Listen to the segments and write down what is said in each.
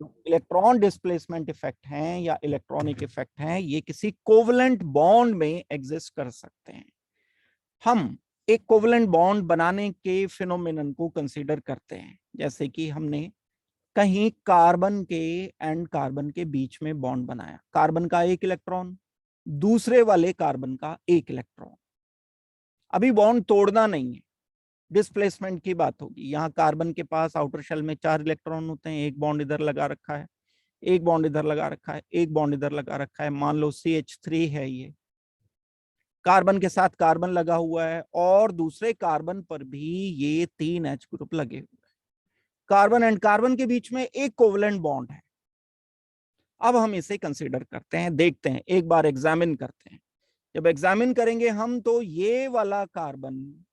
Electron displacement effect हैं या electronic effect हैं, ये किसी कोवलेंट बॉन्ड में एग्जिस्ट कर सकते हैं। हम एक कोवलेंट बॉन्ड बनाने के फिनोमेनन को कंसीडर करते हैं, जैसे कि हमने कहीं कार्बन के एंड कार्बन के बीच में बॉन्ड बनाया, कार्बन का एक इलेक्ट्रॉन, दूसरे वाले कार्बन का एक इलेक्ट्रॉन। अभी बॉन्ड तोड़ना नहीं है, डिस्प्लेसमेंट की बात होगी। यहाँ कार्बन के पास आउटर शेल में 4 इलेक्ट्रॉन होते हैं, एक बॉन्ड इधर लगा रखा है, एक बॉन्ड इधर लगा रखा है, एक बॉन्ड इधर लगा रखा है, मान लो CH3 है, ये कार्बन के साथ कार्बन लगा हुआ है और दूसरे कार्बन पर भी ये 3 H ग्रुप लगे हुए हैं। कार्बन एंड कार्बन के बीच में एक कोवलेंट बॉन्ड है। अब हम इसे कंसीडर करते हैं, देखते हैं, एक बार एग्जामिन करते हैं। जब एग्जामिन करेंगे हम तो ये वाला कार्बन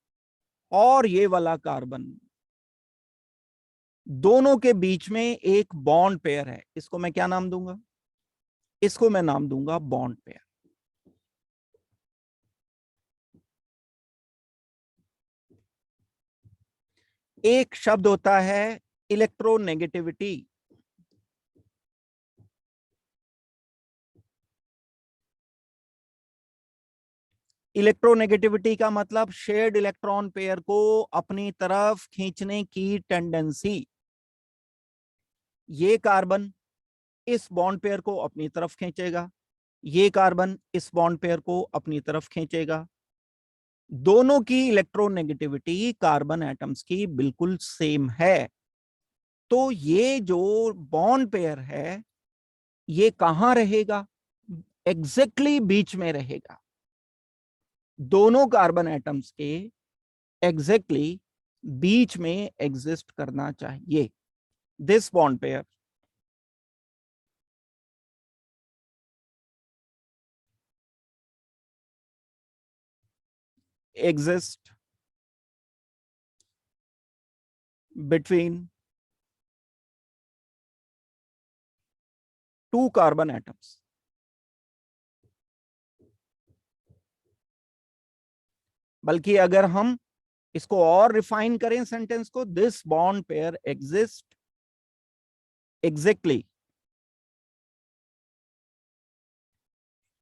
और ये वाला कार्बन दोनों के बीच में एक बॉन्ड पेयर है। इसको मैं क्या नाम दूंगा? इसको मैं नाम दूंगा बॉन्ड पेयर। एक शब्द होता है इलेक्ट्रोनेगेटिविटी। इलेक्ट्रोनेगेटिविटी का मतलब शेयर्ड इलेक्ट्रॉन पेयर को अपनी तरफ खींचने की टेंडेंसी। ये कार्बन इस बॉन्ड पेयर को अपनी तरफ खींचेगा, ये कार्बन इस बॉन्ड पेयर को अपनी तरफ खींचेगा। दोनों की इलेक्ट्रोनेगेटिविटी कार्बन एटम्स की बिल्कुल सेम है। तो ये जो बॉन्ड पेयर है ये कहां रहेगा? एग्जैक्टली बीच में रहेगा। दोनों कार्बन एटम्स के एग्जैक्टली बीच में एग्जिस्ट करना चाहिए। This bond pair exist between two carbon atoms. बल्कि अगर हम इसको और रिफाइन करें सेंटेंस को, this bond pair exist exactly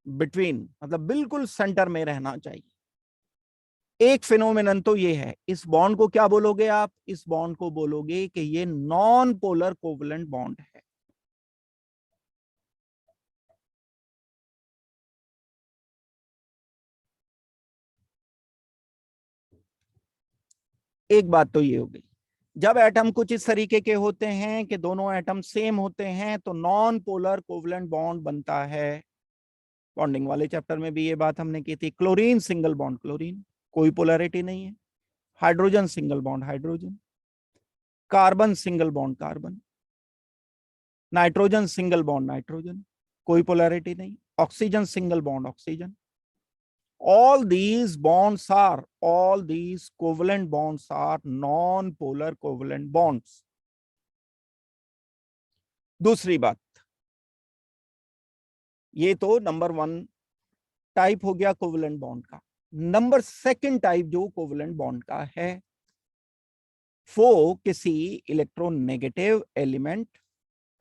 between, मतलब बिल्कुल सेंटर में रहना चाहिए। एक फिनोमिनन तो ये है, इस बॉन्ड को क्या बोलोगे आप? इस बॉन्ड को बोलोगे कि ये नॉन पोलर कोवलेंट बॉन्ड है। एक बात तो ये हो गई। जब एटम कुछ इस तरीके के होते हैं कि दोनों एटम सेम होते हैं तो नॉन पोलर कोवलेंट बॉन्ड बनता है। बॉन्डिंग वाले चैप्टर में भी ये बात हमने की थी। क्लोरीन सिंगल बॉन्ड क्लोरीन, कोई पोलैरिटी नहीं है। Hydrogen single bond hydrogen, carbon single bond carbon, nitrogen single bond nitrogen, कोई पोलैरिटी नहीं। Oxygen single bond oxygen. all these covalent bonds are non-polar covalent bonds. दूसरी बात, ये तो नंबर 1 टाइप हो गया कोवलेंट बॉन्ड का। नंबर 2 टाइप जो कोवलेंट बॉन्ड का है वो किसी electronegative element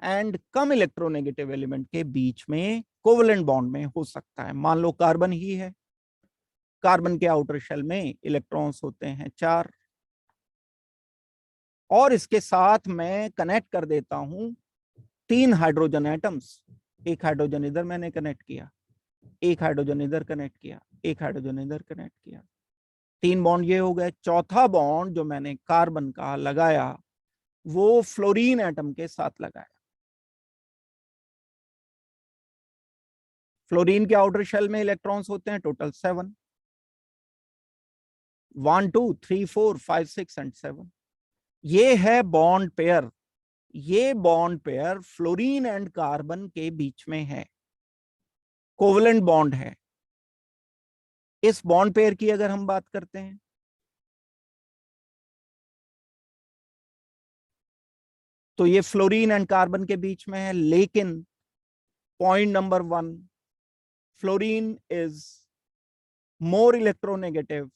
and come electronegative element के बीच में कोवलेंट बॉन्ड में हो सकता है। मान लो कार्बन ही है, कार्बन के आउटर शेल में इलेक्ट्रॉन्स होते हैं 4 और इसके साथ मैं कनेक्ट कर देता हूं 3 हाइड्रोजन एटम्स। एक हाइड्रोजन इधर मैंने कनेक्ट किया, एक हाइड्रोजन इधर कनेक्ट किया, एक हाइड्रोजन इधर कनेक्ट किया, 3 बॉन्ड ये हो गए। चौथा बॉन्ड जो मैंने कार्बन का लगाया वो फ्लोरीन एटम के साथ लगाया। फ्लोरीन के आउटर शेल में इलेक्ट्रॉन्स होते हैं टोटल 7, 1 2 3 4 5 6 एंड 7। ये है बॉन्ड पेयर। ये bond pair fluorine and carbon के बीच में है, कोवलेंट बॉन्ड है। इस बॉन्ड पेयर की अगर हम बात करते हैं तो ये फ्लोरीन एंड कार्बन के बीच में है, लेकिन point number 1, fluorine is more electronegative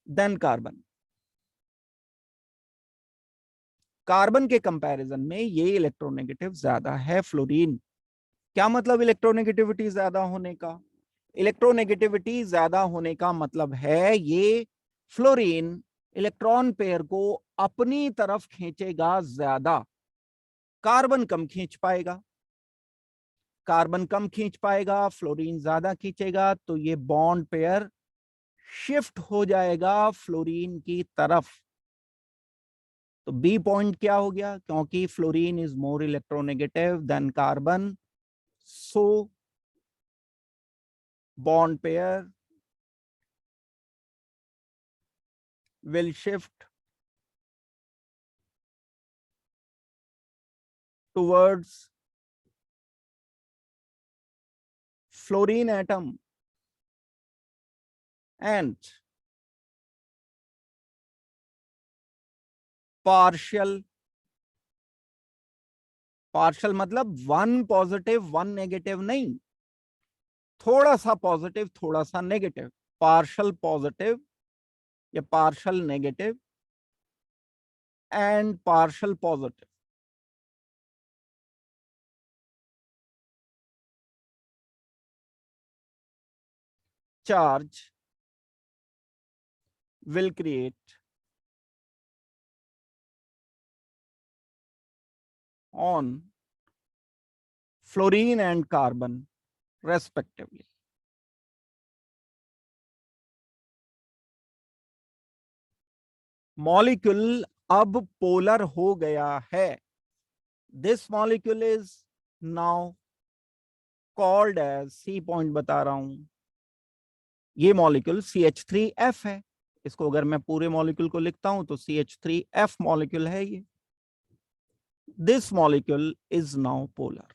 than carbon. Carbon के कंपैरिजन में ये इलेक्ट्रोनेगेटिव ज्यादा है फ्लोरीन। क्या मतलब इलेक्ट्रोनेगेटिविटी ज्यादा होने का? इलेक्ट्रोनेगेटिविटी ज्यादा होने का मतलब है ये फ्लोरीन इलेक्ट्रॉन पेयर को अपनी तरफ खींचेगा ज्यादा, कार्बन कम खींच पाएगा। कार्बन कम खींच पाएगा, फ्लोरीन ज्यादा खींचेगा, तो ये बॉन्ड पेयर शिफ्ट हो जाएगा फ्लोरीन की तरफ। तो बी पॉइंट क्या हो गया? क्योंकि fluorine is more electronegative than carbon, so bond pair will shift towards fluorine atom and partial मतलब वन पॉजिटिव वन नेगेटिव नहीं, थोड़ा सा पॉजिटिव थोड़ा सा नेगेटिव, पार्शियल पॉजिटिव या partial negative and partial positive. Charge will create on fluorine and carbon respectively. Molecule अब polar हो गया है। This molecule is now called as, see point बता रहा हूं, ये मॉलिक्यूल CH3F है। इसको अगर मैं पूरे मॉलिक्यूल को लिखता हूं तो CH3F मॉलिक्यूल है ये। This molecule is now polar.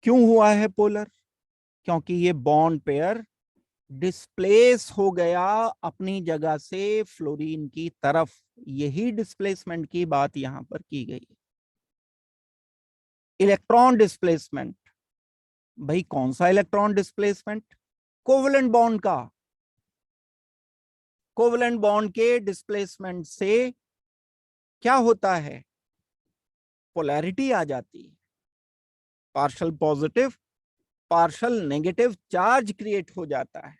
क्यों हुआ है पोलर? क्योंकि ये बॉन्ड पेयर डिस्प्लेस हो गया अपनी जगह से फ्लोरीन की तरफ। यही डिस्प्लेसमेंट की बात यहां पर की गई है। इलेक्ट्रॉन डिस्प्लेसमेंट, भाई कौन सा इलेक्ट्रॉन डिस्प्लेसमेंट? कोवलेंट बॉन्ड का। कोवलेंट बॉन्ड के डिस्प्लेसमेंट से क्या होता है? पोलैरिटी आ जाती है, partial positive partial negative charge create हो जाता है।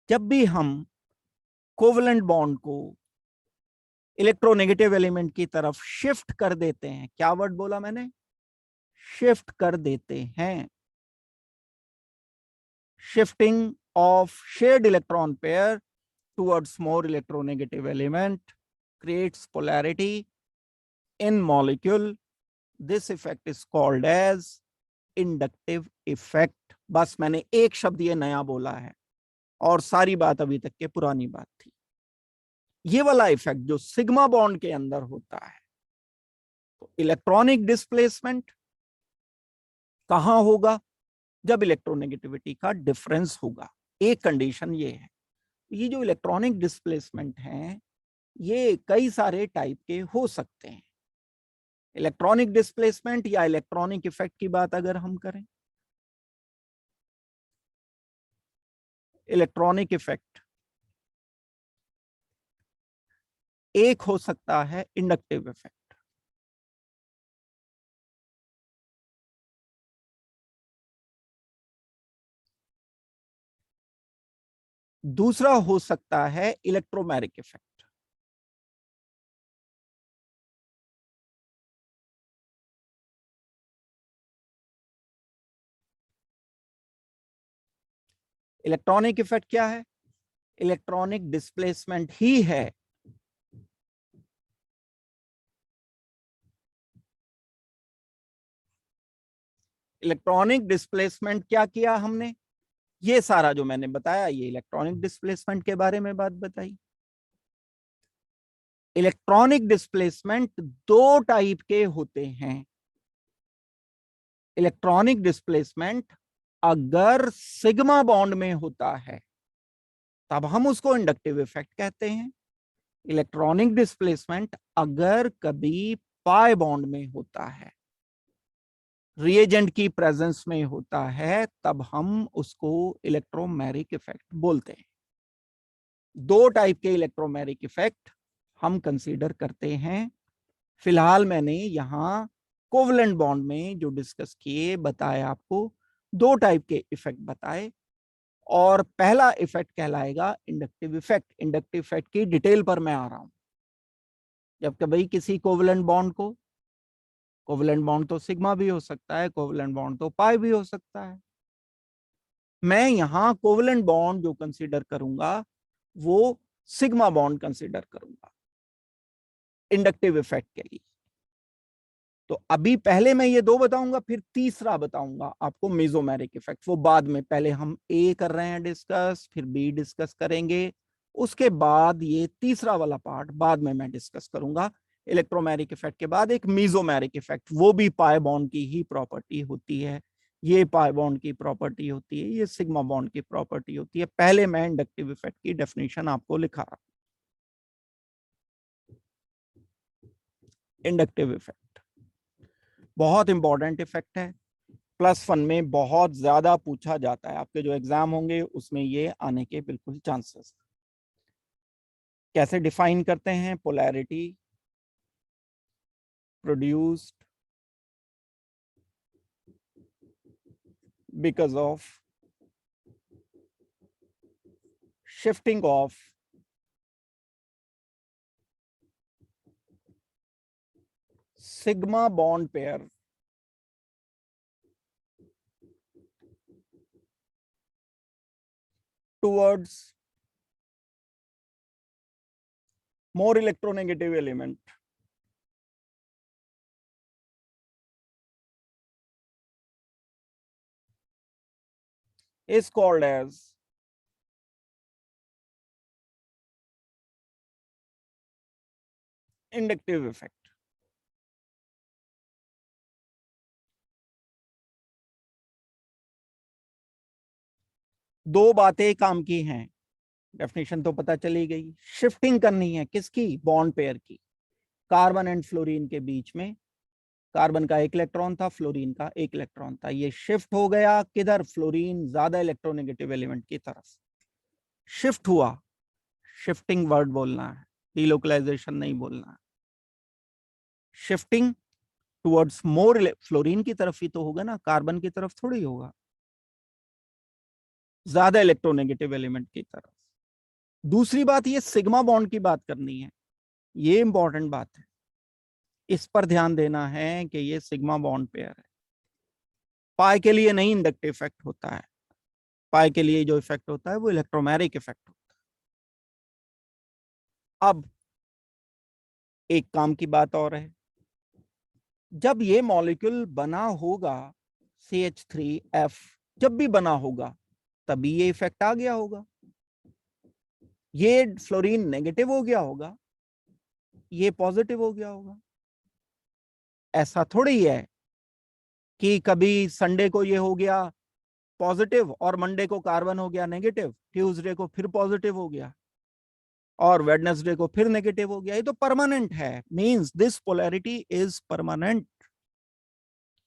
जब भी हम कोवलेंट बॉन्ड को इलेक्ट्रोनेगेटिव एलिमेंट की तरफ शिफ्ट कर देते हैं, क्या वर्ड बोला मैंने? शिफ्ट कर देते हैं। Shifting of shared electron pair towards more electronegative element creates polarity in molecule. This effect is called as inductive effect. बस मैंने एक शब्द ये नया बोला है और सारी बात अभी तक के पुरानी बात थी। ये वाला इफेक्ट जो सिग्मा बॉन्ड के अंदर होता है, तो इलेक्ट्रॉनिक डिस्प्लेसमेंट कहां होगा? जब इलेक्ट्रोनेगेटिविटी का डिफरेंस होगा। एक कंडीशन ये है। ये जो इलेक्ट्रॉनिक डिस्प्लेसमेंट है ये कई सारे टाइप के हो सकते हैं। इलेक्ट्रॉनिक डिस्प्लेसमेंट या इलेक्ट्रॉनिक इफेक्ट की बात अगर हम करें, इलेक्ट्रॉनिक इफेक्ट एक हो सकता है इंडक्टिव इफेक्ट, दूसरा हो सकता है इलेक्ट्रोमैरिक इफेक्ट। इलेक्ट्रॉनिक इफेक्ट क्या है? इलेक्ट्रॉनिक डिस्प्लेसमेंट ही है। इलेक्ट्रॉनिक डिस्प्लेसमेंट क्या किया हमने? ये सारा जो मैंने बताया ये इलेक्ट्रॉनिक डिस्प्लेसमेंट के बारे में बात बताई। इलेक्ट्रॉनिक डिस्प्लेसमेंट दो टाइप के होते हैं। इलेक्ट्रॉनिक डिस्प्लेसमेंट अगर सिग्मा बॉन्ड में होता है तब हम उसको इंडक्टिव इफेक्ट कहते हैं। इलेक्ट्रॉनिक डिस्प्लेसमेंट अगर कभी पाई बॉन्ड में होता है रिएजेंट की प्रेजेंस में होता है, तब हम उसको इलेक्ट्रोमैरिक इफेक्ट बोलते हैं। दो टाइप के इलेक्ट्रोमैरिक इफेक्ट हम कंसीडर करते हैं। फिलहाल मैंने यहां कोवलेंट बॉन्ड में जो डिस्कस किए बताए, आपको दो टाइप के इफेक्ट बताए। और पहला इफेक्ट कहलाएगा इंडक्टिव इफेक्ट। इंडक्टिव इफेक्ट की डिटेल पर मैं आ रहा हूं। जब कभी किसी कोवलेंट बॉन्ड को, कोवलेंट बॉन्ड तो सिग्मा भी हो सकता है, कोवलेंट बॉन्ड तो पाई भी हो सकता है, मैं यहां कोवलेंट बॉन्ड जो कंसीडर करूंगा वो सिग्मा बॉन्ड कंसीडर करूंगा इंडक्टिव इफेक्ट के लिए। तो अभी पहले मैं ये दो बताऊंगा, फिर तीसरा बताऊंगा आपको मेसोमेरिक इफेक्ट, वो बाद में। पहले हम ए कर रहे हैं डिस्कस, फिर बी डिस्कस करेंगे, उसके बाद ये तीसरा वाला पार्ट बाद में मैं डिस्कस करूंगा। इलेक्ट्रोमैरिक इफेक्ट के बाद एक मेसोमेरिक इफेक्ट, वो भी पाई बॉन्ड की ही प्रॉपर्टी होती है। ये पाई बॉन्ड की प्रॉपर्टी होती है, ये सिग्मा बॉन्ड की प्रॉपर्टी होती है। पहले मैं इंडक्टिव इफेक्ट की डेफिनेशन आपको लिखा रहा। इंडक्टिव इफेक्ट बहुत इंपॉर्टेंट इफेक्ट है, +1 में बहुत ज्यादा पूछा जाता है। आपके जो एग्जाम होंगे उसमें ये आने के बिल्कुल चांसेस। कैसे डिफाइन करते हैं? Polarity produced because of shifting of sigma bond pair towards more electronegative element is called as inductive effect। दो बातें काम की हैं, डेफिनेशन तो पता चली गई। शिफ्टिंग करनी है किसकी? बॉन्ड पेयर की। कार्बन एंड फ्लोरीन के बीच में कार्बन का एक इलेक्ट्रॉन था, फ्लोरीन का एक इलेक्ट्रॉन था, ये शिफ्ट हो गया किधर? फ्लोरीन ज्यादा इलेक्ट्रोनेगेटिव एलिमेंट की तरफ शिफ्ट हुआ। शिफ्टिंग वर्ड बोलना है, डिलोकलाइजेशन नहीं बोलना है। शिफ्टिंग टुवर्ड्स मोर, फ्लोरीन की तरफ ही तो होगा ना, कार्बन की तरफ थोड़ी होगा, ज्यादा इलेक्ट्रोनेगेटिव एलिमेंट की तरफ। दूसरी बात, ये सिग्मा बॉन्ड की बात करनी है, ये इंपॉर्टेंट बात है, इस पर ध्यान देना है कि ये सिग्मा बॉन्ड पेयर है। पाई के लिए नहीं इंडक्टिव इफेक्ट होता है, पाई के लिए जो इफेक्ट होता है वो इलेक्ट्रोमैरिक इफेक्ट होता है। अब एक काम की बात और है, जब ये मॉलिक्यूल बना होगा CH3F, जब भी बना होगा तभी ये इफेक्ट आ गया होगा। ये फ्लोरीन नेगेटिव हो गया होगा, ये पॉजिटिव हो गया होगा। ऐसा थोड़ी है कि कभी संडे को ये हो गया पॉजिटिव और मंडे को कार्बन हो गया नेगेटिव, ट्यूसडे को फिर पॉजिटिव हो गया और वेडनेसडे को फिर नेगेटिव हो गया। ये तो परमानेंट है, means this polarity is permanent.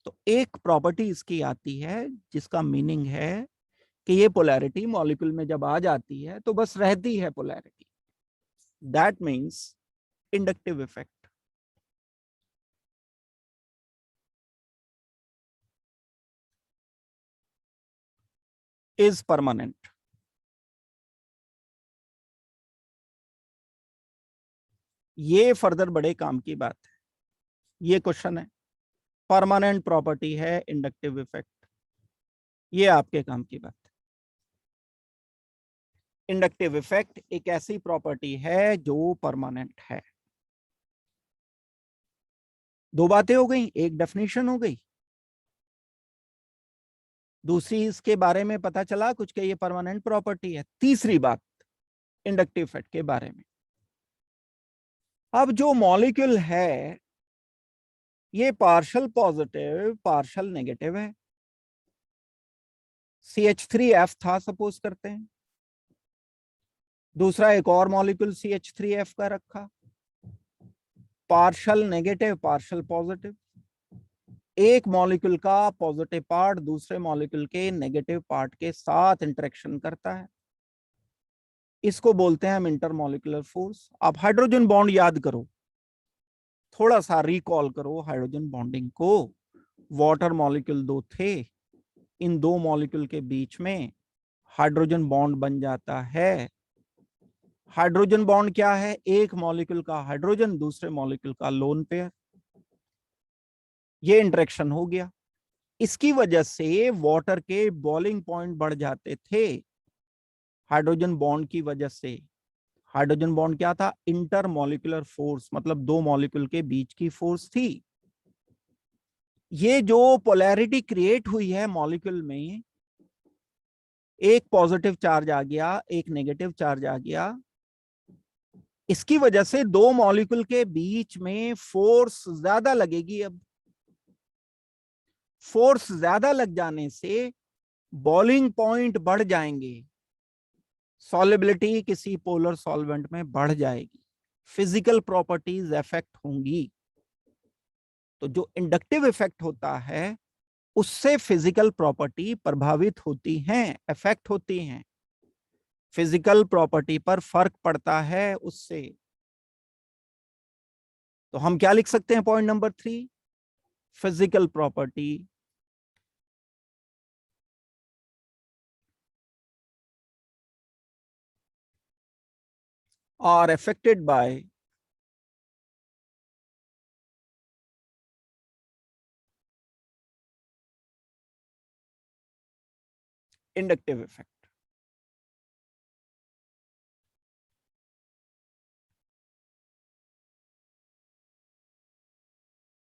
तो एक प्रॉपर्टी इसकी आती है जिसका मीनिंग है कि ये पोलैरिटी मॉलिक्यूल में जब आ जाती है तो बस रहती है polarity. That means inductive effect is permanent. ये फर्दर बड़े काम की बात है, ये क्वेश्चन है, परमानेंट प्रॉपर्टी है इंडक्टिव इफेक्ट, ये आपके काम की बात है। इंडक्टिव इफेक्ट एक ऐसी प्रॉपर्टी है जो परमानेंट है। दो बातें हो गई, एक डेफिनेशन हो गई, दूसरी इसके बारे में पता चला कुछ के ये परमानेंट प्रॉपर्टी है। तीसरी बात इंडक्टिव इफेक्ट के बारे में, अब जो मॉलिक्यूल है ये पार्शल पॉजिटिव पार्शल नेगेटिव है। CH3F था सपोज करते हैं, दूसरा एक और मॉलिक्यूल CH3F का रखा, पार्शल नेगेटिव पार्शल पॉजिटिव। एक मॉलिक्यूल का पॉजिटिव पार्ट दूसरे मॉलिक्यूल के नेगेटिव पार्ट के साथ इंटरेक्शन करता है, इसको बोलते हैं हम इंटरमॉलिक्यूलर फोर्स। आप हाइड्रोजन बॉन्ड याद करो, थोड़ा सा रिकॉल करो हाइड्रोजन बॉन्डिंग को। वाटर मॉलिक्यूल दो थे, इन दो मॉलिक्यूल के बीच में हाइड्रोजन बॉन्ड बन जाता है। हाइड्रोजन बॉन्ड क्या है? एक मॉलिक्यूल का हाइड्रोजन दूसरे मॉलिक्यूल का लोन पेयर, ये इंटरेक्शन हो गया। इसकी वजह से वाटर के बॉइलिंग पॉइंट बढ़ जाते थे हाइड्रोजन बॉन्ड की वजह से। हाइड्रोजन बॉन्ड क्या था? इंटर मॉलिक्यूलर फोर्स, मतलब दो मॉलिक्यूल के बीच की फोर्स थी। ये जो पोलैरिटी क्रिएट हुई है मॉलिक्यूल में, एक पॉजिटिव चार्ज आ गया एक नेगेटिव चार्ज आ गया, इसकी वजह से दो मॉलिक्यूल के बीच में फोर्स ज्यादा लगेगी। अब फोर्स ज्यादा लग जाने से बॉइलिंग पॉइंट बढ़ जाएंगे, सॉल्युबिलिटी किसी पोलर सॉल्वेंट में बढ़ जाएगी, फिजिकल प्रॉपर्टीज इफेक्ट होंगी। तो जो इंडक्टिव इफेक्ट होता है उससे फिजिकल प्रॉपर्टी प्रभावित होती हैं, इफेक्ट होती हैं, फिजिकल प्रॉपर्टी पर फर्क पड़ता है उससे। तो हम क्या लिख सकते हैं? Point number 3, physical property are affected by inductive effect।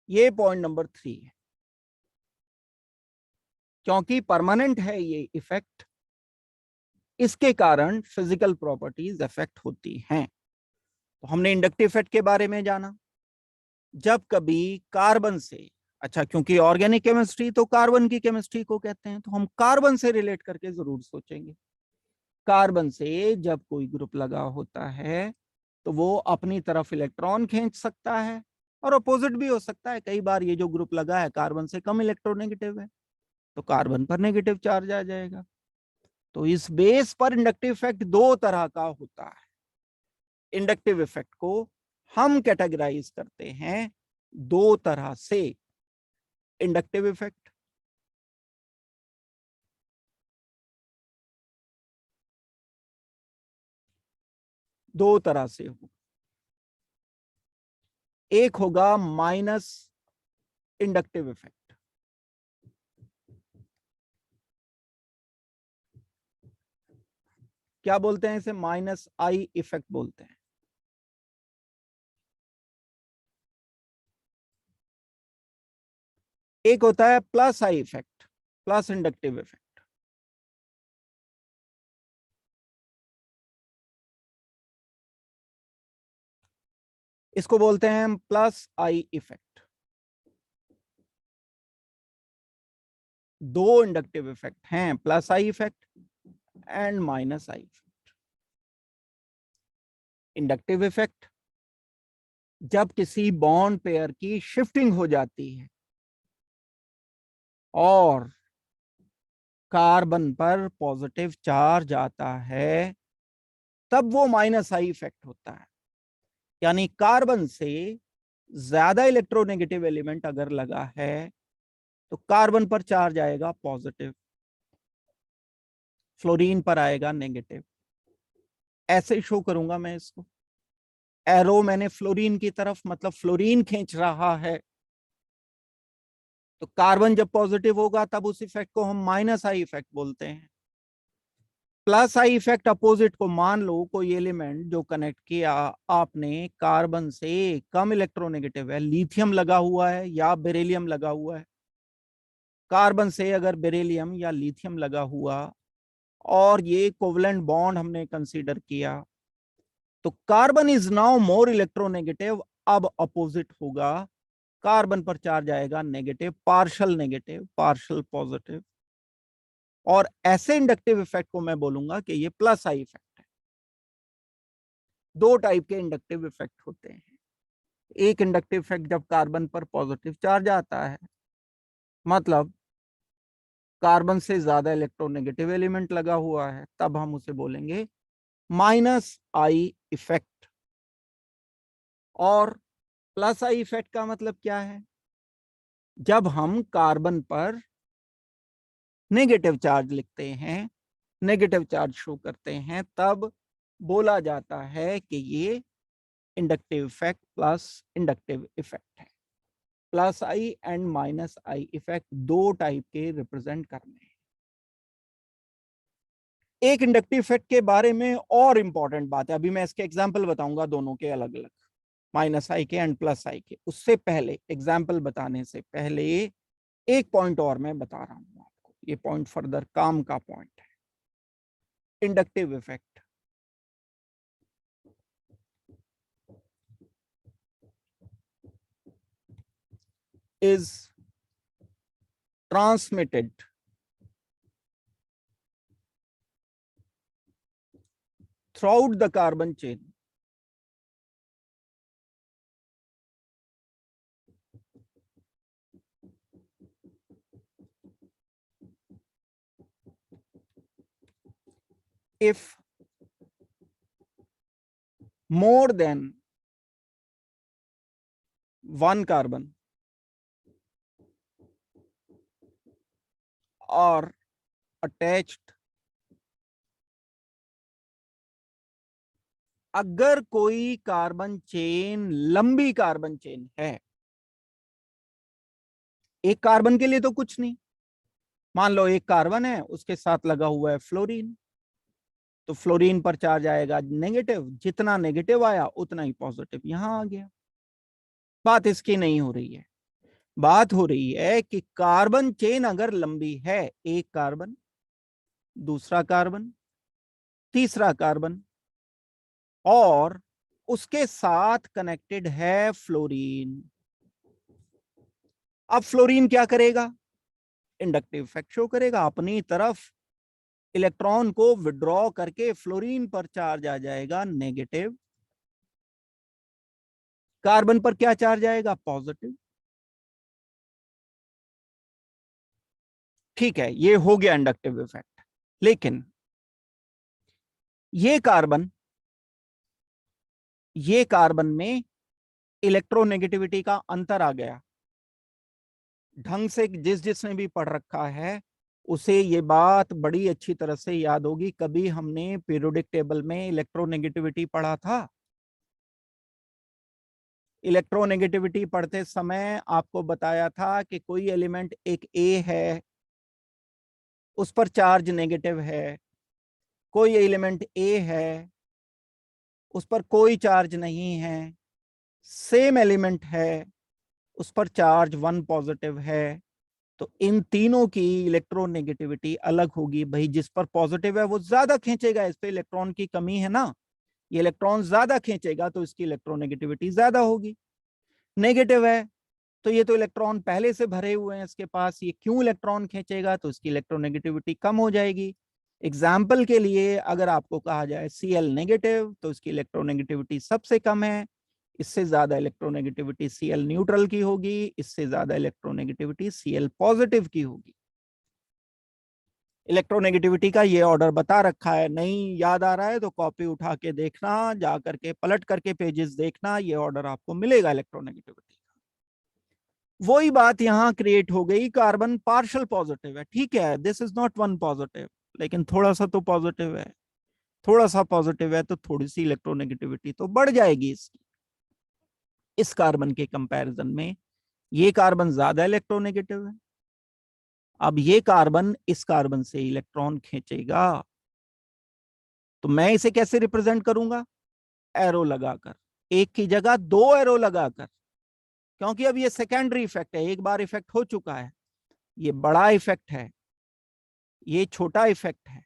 ये पॉइंट नंबर 3 है, क्योंकि परमानेंट है ये इफेक्ट, इसके कारण फिजिकल प्रॉपर्टीज इफेक्ट होती हैं। तो हमने इंडक्टिव इफेक्ट के बारे में जाना। जब कभी कार्बन से, अच्छा क्योंकि ऑर्गेनिक केमिस्ट्री तो कार्बन की केमिस्ट्री को कहते हैं, तो हम कार्बन से रिलेट करके जरूर सोचेंगे। कार्बन से जब कोई ग्रुप लगा होता है तो वो अपनी तरफ इलेक्ट्रॉन खींच सकता है, और अपोजिट भी हो सकता है। कई बार ये जो ग्रुप लगा है कार्बन से कम इलेक्ट्रोनेगेटिव है, तो कार्बन पर नेगेटिव चार्ज आ जाएगा। तो इस बेस पर इंडक्टिव इफेक्ट दो तरह का होता है। इंडक्टिव इफेक्ट को हम कैटेगराइज करते हैं दो तरह से। इंडक्टिव इफेक्ट दो तरह से होगा। एक होगा माइनस इंडक्टिव इफेक्ट, क्या बोलते हैं इसे? माइनस आई इफेक्ट बोलते हैं। एक होता है plus I effect, plus inductive effect. इसको बोलते हैं हम प्लस आई इफेक्ट। दो इंडक्टिव इफेक्ट हैं, plus I effect and minus I effect. Inductive effect जब किसी बॉन्ड पेयर की शिफ्टिंग हो जाती है और कार्बन पर पॉजिटिव चार्ज आता है, तब वो माइनस आई इफेक्ट होता है। यानी कार्बन से ज्यादा इलेक्ट्रोनेगेटिव एलिमेंट अगर लगा है तो कार्बन पर चार्ज आएगा पॉजिटिव, फ्लोरीन पर आएगा नेगेटिव। ऐसे शो करूंगा मैं इसको, एरो मैंने फ्लोरीन की तरफ, मतलब फ्लोरीन खींच रहा है, तो कार्बन जब पॉजिटिव होगा तब उस इफेक्ट को हम माइनस आई इफेक्ट बोलते हैं। प्लस आई इफेक्ट अपोजिट को, मान लो कोई एलिमेंट जो कनेक्ट किया आपने कार्बन से कम इलेक्ट्रोनेगेटिव है, लिथियम लगा हुआ है या बेरिलियम लगा हुआ है। कार्बन से अगर बेरिलियम या लिथियम लगा हुआ और ये कोवलेंट बॉन्ड हमने कंसीडर किया, तो carbon is now more electronegative. अब अपोजिट होगा, कार्बन पर चार्ज आएगा negative, partial negative partial positive. और ऐसे इंडक्टिव इफेक्ट को मैं बोलूंगा कि ये प्लस आई इफेक्ट है। दो टाइप के इंडक्टिव इफेक्ट होते हैं। एक इंडक्टिव इफेक्ट जब कार्बन पर पॉजिटिव चार्ज आता है, मतलब कार्बन से ज्यादा इलेक्ट्रोनेगेटिव एलिमेंट लगा हुआ है, तब हम उसे बोलेंगे माइनस आई इफेक्ट। और प्लस आई इफेक्ट का मतलब क्या है? जब हम कार्बन पर नेगेटिव चार्ज लिखते हैं, नेगेटिव चार्ज शो करते हैं, तब बोला जाता है कि ये inductive effect plus inductive effect है। Plus I and minus I effect दो टाइप के रिप्रेजेंट करने हैं। एक इंडक्टिव इफेक्ट के बारे में और इंपॉर्टेंट बात है, अभी मैं इसके एग्जाम्पल बताऊंगा दोनों के अलग अलग, माइनस आई के एंड प्लस आई के। उससे पहले, एग्जाम्पल बताने से पहले एक पॉइंट और मैं बता रहा हूं आपको, ये पॉइंट फर्दर काम का पॉइंट है। Inductive effect is transmitted throughout the carbon chain if more than one carbon are attached। अगर कोई कार्बन चेन लंबी कार्बन चेन है, एक कार्बन के लिए तो कुछ नहीं, मान लो एक कार्बन है, उसके साथ लगा हुआ है फ्लोरीन, तो फ्लोरीन पर चार्ज आएगा नेगेटिव, जितना नेगेटिव आया उतना ही पॉजिटिव यहां आ गया। बात इसकी नहीं हो रही है, बात हो रही है कि कार्बन चेन अगर लंबी है, एक कार्बन, दूसरा कार्बन, तीसरा कार्बन, और उसके साथ कनेक्टेड है फ्लोरीन। अब फ्लोरीन क्या करेगा? इंडक्टिव इफेक्ट शो करेगा, अपनी तरफ इलेक्ट्रॉन को विड्रॉ करके फ्लोरीन पर चार्ज आ जाएगा नेगेटिव, कार्बन पर क्या चार्ज आएगा? पॉजिटिव। ठीक है, ये हो गया इंडक्टिव इफेक्ट। लेकिन ये कार्बन, ये कार्बन में इलेक्ट्रोनेगेटिविटी का अंतर आ गया। ढंग से जिसने भी पढ़ रखा है उसे ये बात बड़ी अच्छी तरह से याद होगी। कभी हमने पीरियोडिक टेबल में इलेक्ट्रोनेगेटिविटी पढ़ा था। इलेक्ट्रोनेगेटिविटी पढ़ते समय आपको बताया था कि कोई एलिमेंट एक ए है, उस पर चार्ज नेगेटिव है, कोई एलिमेंट ए है, उस पर कोई चार्ज नहीं है, सेम एलिमेंट है, उस पर चार्ज 1 पॉजिटिव है, तो इन तीनों की इलेक्ट्रोनेगेटिविटी अलग होगी। भाई जिस पर पॉजिटिव है वो ज्यादा खींचेगा, इस पे इलेक्ट्रॉन की कमी है ना, ये इलेक्ट्रॉन ज्यादा खींचेगा तो इसकी इलेक्ट्रोनेगेटिविटी ज्यादा होगी। नेगेटिव है तो ये तो इलेक्ट्रॉन पहले से भरे हुए हैं इसके पास, ये क्यों इलेक्ट्रॉन खींचेगा, तो इसकी इलेक्ट्रोनेगेटिविटी कम हो जाएगी। एग्जाम्पल के लिए अगर आपको कहा जाए Cl नेगेटिव, तो इसकी इलेक्ट्रोनेगेटिविटी सबसे कम है, इससे ज्यादा इलेक्ट्रोनेगेटिविटी Cl न्यूट्रल की होगी, इससे ज्यादा इलेक्ट्रोनेगेटिविटी Cl पॉजिटिव की होगी। इलेक्ट्रोनेगेटिविटी का ये ऑर्डर बता रखा है, नहीं याद आ रहा है तो कॉपी उठा के देखना, जा करके पलट करके पेजेस देखना, ये ऑर्डर आपको मिलेगा इलेक्ट्रोनेगेटिविटी। वही बात यहां क्रिएट हो गई, कार्बन पार्शियल पॉजिटिव है, ठीक है, this is not one positive, लेकिन थोड़ा सा तो पॉजिटिव है, थोड़ा सा पॉजिटिव है तो थोड़ी सी इलेक्ट्रोनेगेटिविटी तो बढ़ जाएगी इसकी। इस कार्बन के कंपैरिजन में ये कार्बन ज्यादा इलेक्ट्रोनेगेटिव है। अब ये कार्बन इस कार्बन से इलेक्ट्रॉन खींचेगा, तो मैं इसे कैसे रिप्रेजेंट करूंगा? एरो लगाकर, एक की जगह दो एरो लगाकर, क्योंकि अब ये सेकेंडरी इफेक्ट है, एक बार इफेक्ट हो चुका है, ये बड़ा इफेक्ट है, ये छोटा इफेक्ट है।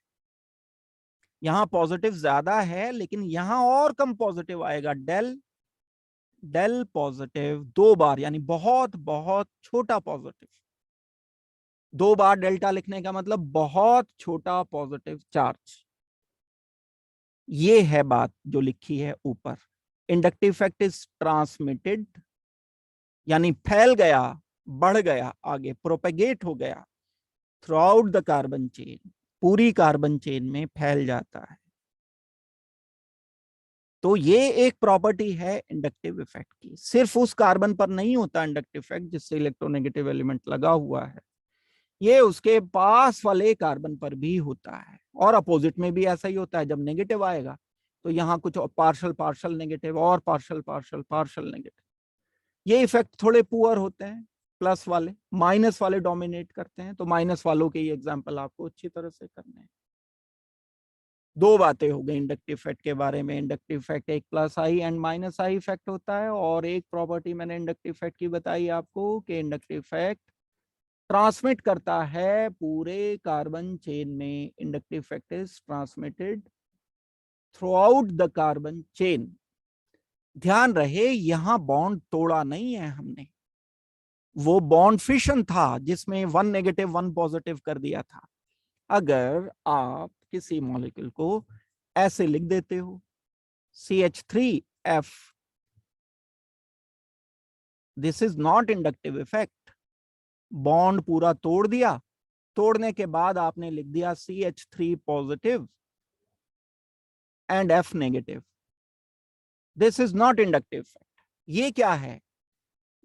यहां पॉजिटिव ज्यादा है लेकिन यहां और कम पॉजिटिव आएगा, डेल डेल पॉजिटिव दो बार, यानी बहुत बहुत छोटा पॉजिटिव। दो बार डेल्टा लिखने का मतलब बहुत छोटा पॉजिटिव चार्ज। ये है बात जो लिखी है ऊपर, इंडक्टिव इफेक्ट इज ट्रांसमिटेड, यानी फैल गया बढ़ गया, आगे प्रोपेगेट हो गया through out the carbon chain, पूरी कार्बन चेन में फैल जाता है। तो ये एक प्रॉपर्टी है इंडक्टिव इफेक्ट की। सिर्फ उस कार्बन पर नहीं होता इंडक्टिव इफेक्ट जिससे इलेक्ट्रोनेगेटिव एलिमेंट लगा हुआ है, ये उसके पास वाले कार्बन पर भी होता है। और अपोजिट में भी ऐसा ही होता है, जब नेगेटिव आएगा तो यहाँ कुछ पार्शल पार्शल नेगेटिव और पार्शल पार्शल पार्शल नेगेटिव। ये इफेक्ट थोड़े पुअर होते हैं, प्लस वाले, माइनस वाले डोमिनेट करते हैं। तो माइनस वालों के ही एग्जाम्पल आपको अच्छी तरह से करने हैं। दो बातें हो गई इंडक्टिव इफेक्ट के बारे में। इंडक्टिव इफेक्ट एक plus I and minus I effect होता है, और एक प्रॉपर्टी मैंने इंडक्टिव इफेक्ट की बताई आपको कि इंडक्टिव इफेक्ट ट्रांसमिट करता है पूरे कार्बन चेन में। Inductive effect is transmitted through out the carbon chain. ध्यान रहे यहां बॉन्ड तोड़ा नहीं है हमने, वो बॉन्ड फिशन था जिसमें वन नेगेटिव वन पॉजिटिव कर दिया था। अगर आप किसी मॉलिक्यूल को ऐसे लिख देते हो CH3F, this is not inductive effect. Bond पूरा तोड़ दिया, तोड़ने के बाद आपने लिख दिया CH3 positive and F negative, this is not inductive effect. ये क्या है?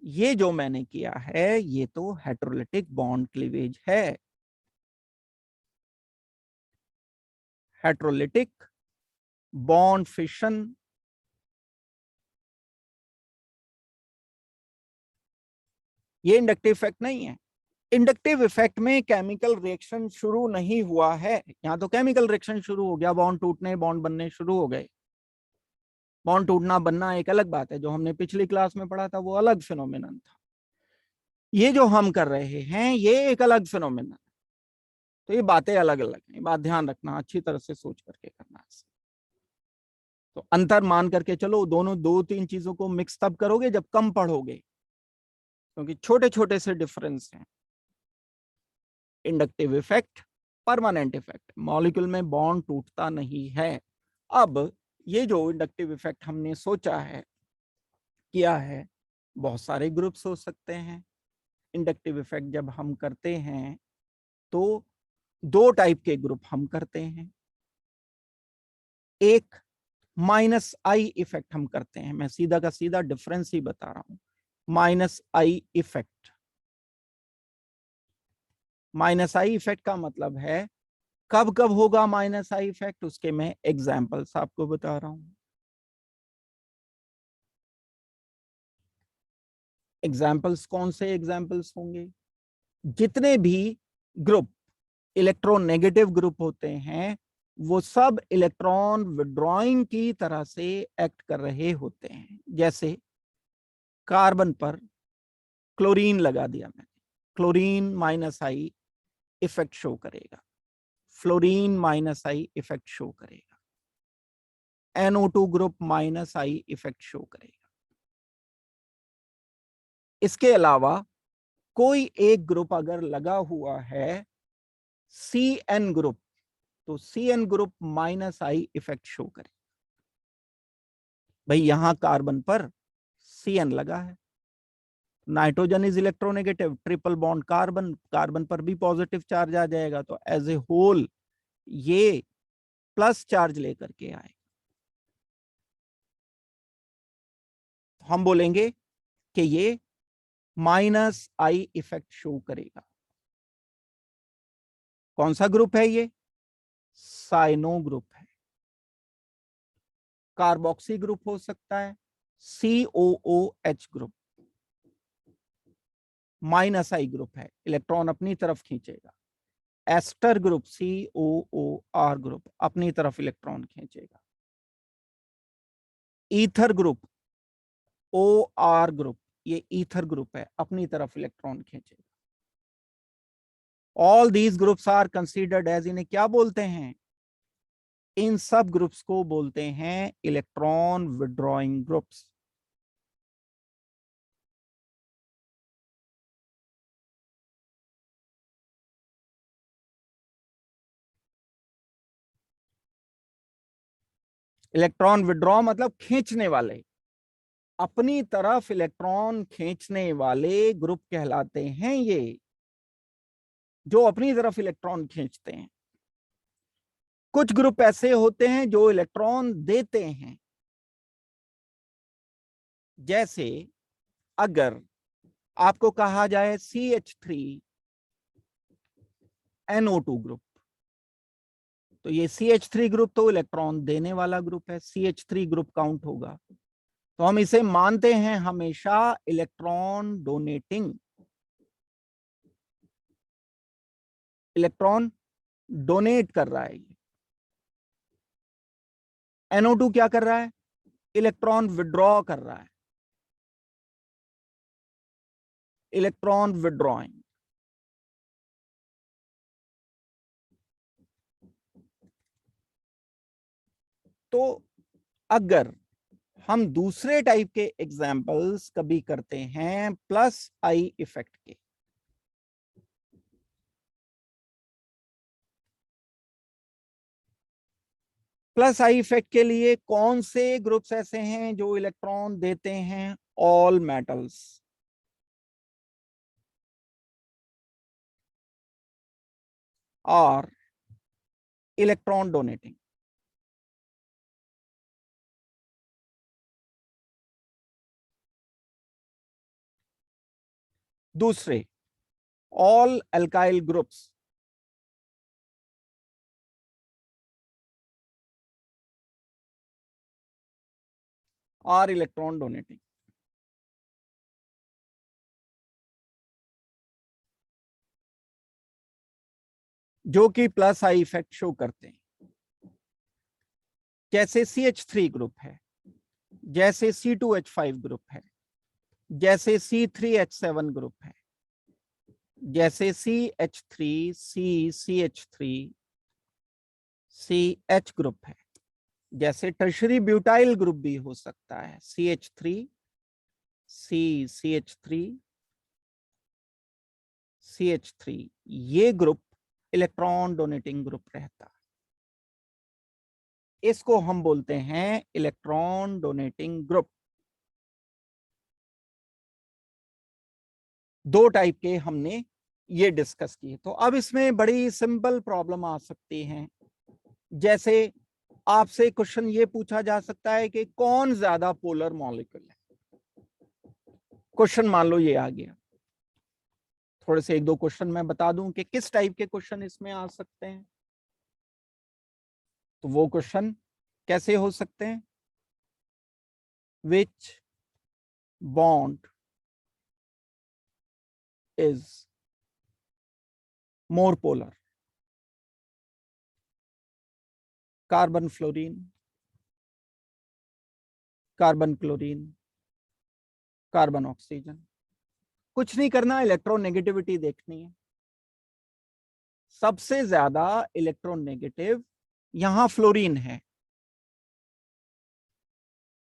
ये जो मैंने किया है ये तो हेटेरोलिटिक बॉन्ड क्लीवेज है। हेटेरोलिटिक बॉन्ड फिशन, ये इंडक्टिव इफेक्ट नहीं है। इंडक्टिव इफेक्ट में केमिकल रिएक्शन शुरू नहीं हुआ है, यहां तो केमिकल रिएक्शन शुरू हो गया, बॉन्ड टूटने बॉन्ड बनने शुरू हो गए। बॉन्ड टूटना बनना एक अलग बात है, जो हमने पिछली क्लास में पढ़ा था वो अलग फिनोमिनन था। ये जो हम कर रहे हैं ये एक अलग फिनोमिनन। तो ये बातें अलग अलग हैं, बात ध्यान रखना, अच्छी तरह से सोच करके करना है। तो अंतर मान करके चलो, दोनों दो तीन चीजों को मिक्स तब करोगे जब कम पढ़ोगे, क्योंकि छोटे छोटे से डिफरेंस हैं। Inductive effect, permanent effect, molecule में बॉन्ड टूटता नहीं है। अब ये जो इंडक्टिव इफेक्ट हमने सोचा है, किया है, बहुत सारे ग्रुप्स हो सकते हैं। इंडक्टिव इफेक्ट जब हम करते हैं तो दो टाइप के ग्रुप हम करते हैं। एक माइनस आई इफेक्ट हम करते हैं, मैं सीधा का सीधा डिफरेंस ही बता रहा हूं। Minus I effect, minus I effect का मतलब है कब कब होगा माइनस आई इफेक्ट, उसके मैं एग्जांपल्स आपको बता रहा हूं। एग्जाम्पल्स कौन से एग्जाम्पल्स होंगे? जितने भी ग्रुप इलेक्ट्रोनेगेटिव ग्रुप होते हैं वो सब इलेक्ट्रॉन विड्रॉइंग की तरह से एक्ट कर रहे होते हैं। जैसे कार्बन पर क्लोरीन लगा दिया मैंने, chlorine minus I effect show करेगा, fluorine minus I effect show करेगा, NO2 group minus I effect show करेगा। इसके अलावा कोई एक ग्रुप अगर लगा हुआ है CN ग्रुप, तो CN group minus I effect show करेगा। भाई यहां कार्बन पर CN लगा है, nitrogen is electronegative, triple bond carbon, carbon पर भी पॉजिटिव चार्ज आ जाएगा, तो एज ए होल ये प्लस चार्ज लेकर के आए। हम बोलेंगे कि ये माइनस आई इफेक्ट शो करेगा। कौन सा ग्रुप है ये? साइनो ग्रुप है। कार्बोक्सी ग्रुप हो सकता है, COOH ग्रुप माइनस आई ग्रुप है, इलेक्ट्रॉन अपनी तरफ खींचेगा। एस्टर ग्रुप COOR ग्रुप अपनी तरफ इलेक्ट्रॉन खींचेगा। ईथर ग्रुप OR ग्रुप, ये ईथर ग्रुप है, अपनी तरफ इलेक्ट्रॉन खींचेगा। All these groups are considered as, इन्हें क्या बोलते हैं? इन सब ग्रुप्स को बोलते हैं electron withdrawing groups. Electron withdraw मतलब खींचने वाले, अपनी तरफ इलेक्ट्रॉन खींचने वाले ग्रुप कहलाते हैं ये, जो अपनी तरफ इलेक्ट्रॉन खींचते हैं। कुछ ग्रुप ऐसे होते हैं जो इलेक्ट्रॉन देते हैं, जैसे अगर आपको कहा जाए CH3NO2 ग्रुप, तो ये CH3 ग्रुप तो इलेक्ट्रॉन देने वाला ग्रुप है, CH3 ग्रुप काउंट होगा। तो हम इसे मानते हैं हमेशा इलेक्ट्रॉन डोनेटिंग। इलेक्ट्रॉन डोनेट कर रहा है। NO2 क्या कर रहा है? इलेक्ट्रॉन विड्रॉ कर रहा है, इलेक्ट्रॉन विड्रॉइंग। तो अगर हम दूसरे टाइप के एग्जाम्पल्स कभी करते हैं प्लस आई इफेक्ट के, प्लस आई इफेक्ट के लिए कौन से ग्रुप्स ऐसे हैं जो इलेक्ट्रॉन देते हैं? ऑल मेटल्स और इलेक्ट्रॉन डोनेटिंग। दूसरे all alkyl groups are electron donating. जो कि प्लस आई इफेक्ट शो करते हैं, जैसे CH3 ग्रुप है, जैसे C2H5 ग्रुप है, जैसे C3H7 ग्रुप है, जैसे CH3CCH3CH ग्रुप है, जैसे टर्शरी ब्यूटाइल ग्रुप भी हो सकता है, CH3CCH3CH3। ये ग्रुप इलेक्ट्रॉन डोनेटिंग ग्रुप रहता है, इसको हम बोलते हैं इलेक्ट्रॉन डोनेटिंग ग्रुप। दो टाइप के हमने ये डिस्कस किए। तो अब इसमें बड़ी सिंपल प्रॉब्लम आ सकती है, जैसे आपसे क्वेश्चन ये पूछा जा सकता है कि कौन ज्यादा पोलर मॉलिक्यूल है। क्वेश्चन मान लो ये आ गया। थोड़े से एक दो क्वेश्चन मैं बता दूं कि किस टाइप के क्वेश्चन इसमें आ सकते हैं। तो वो क्वेश्चन कैसे हो सकते हैं? विच bond is more polar? Carbon fluorine, carbon chlorine, carbon oxygen. कुछ नहीं करना, इलेक्ट्रोनेगेटिविटी देखनी है। सबसे ज्यादा इलेक्ट्रोनेगेटिव यहां फ्लोरीन है,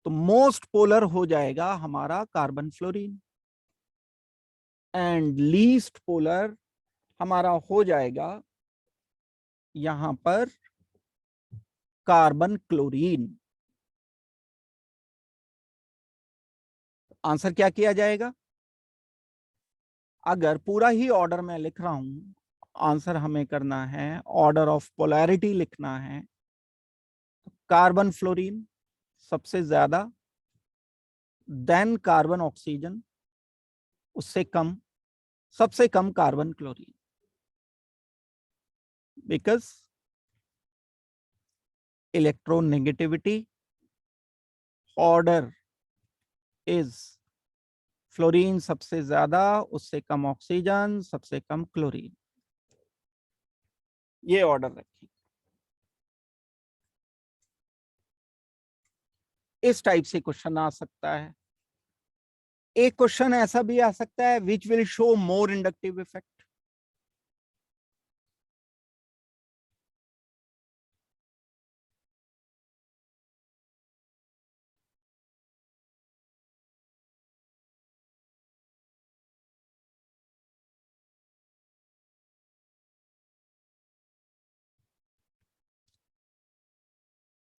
तो मोस्ट पोलर हो जाएगा हमारा carbon fluorine, and least polar हमारा हो जाएगा यहां पर कार्बन क्लोरीन। आंसर क्या किया जाएगा? अगर पूरा ही ऑर्डर में लिख रहा हूं, आंसर हमें करना है ऑर्डर ऑफ पोलैरिटी लिखना है। कार्बन फ्लोरीन सबसे ज्यादा, देन कार्बन ऑक्सीजन, उससे कम, सबसे कम carbon chlorine. Because electronegativity order is fluorine सबसे ज्यादा, उससे कम ऑक्सीजन, सबसे कम क्लोरीन। ये ऑर्डर रखिए। इस टाइप से क्वेश्चन आ सकता है। एक क्वेश्चन ऐसा भी आ सकता है, which will show more inductive effect.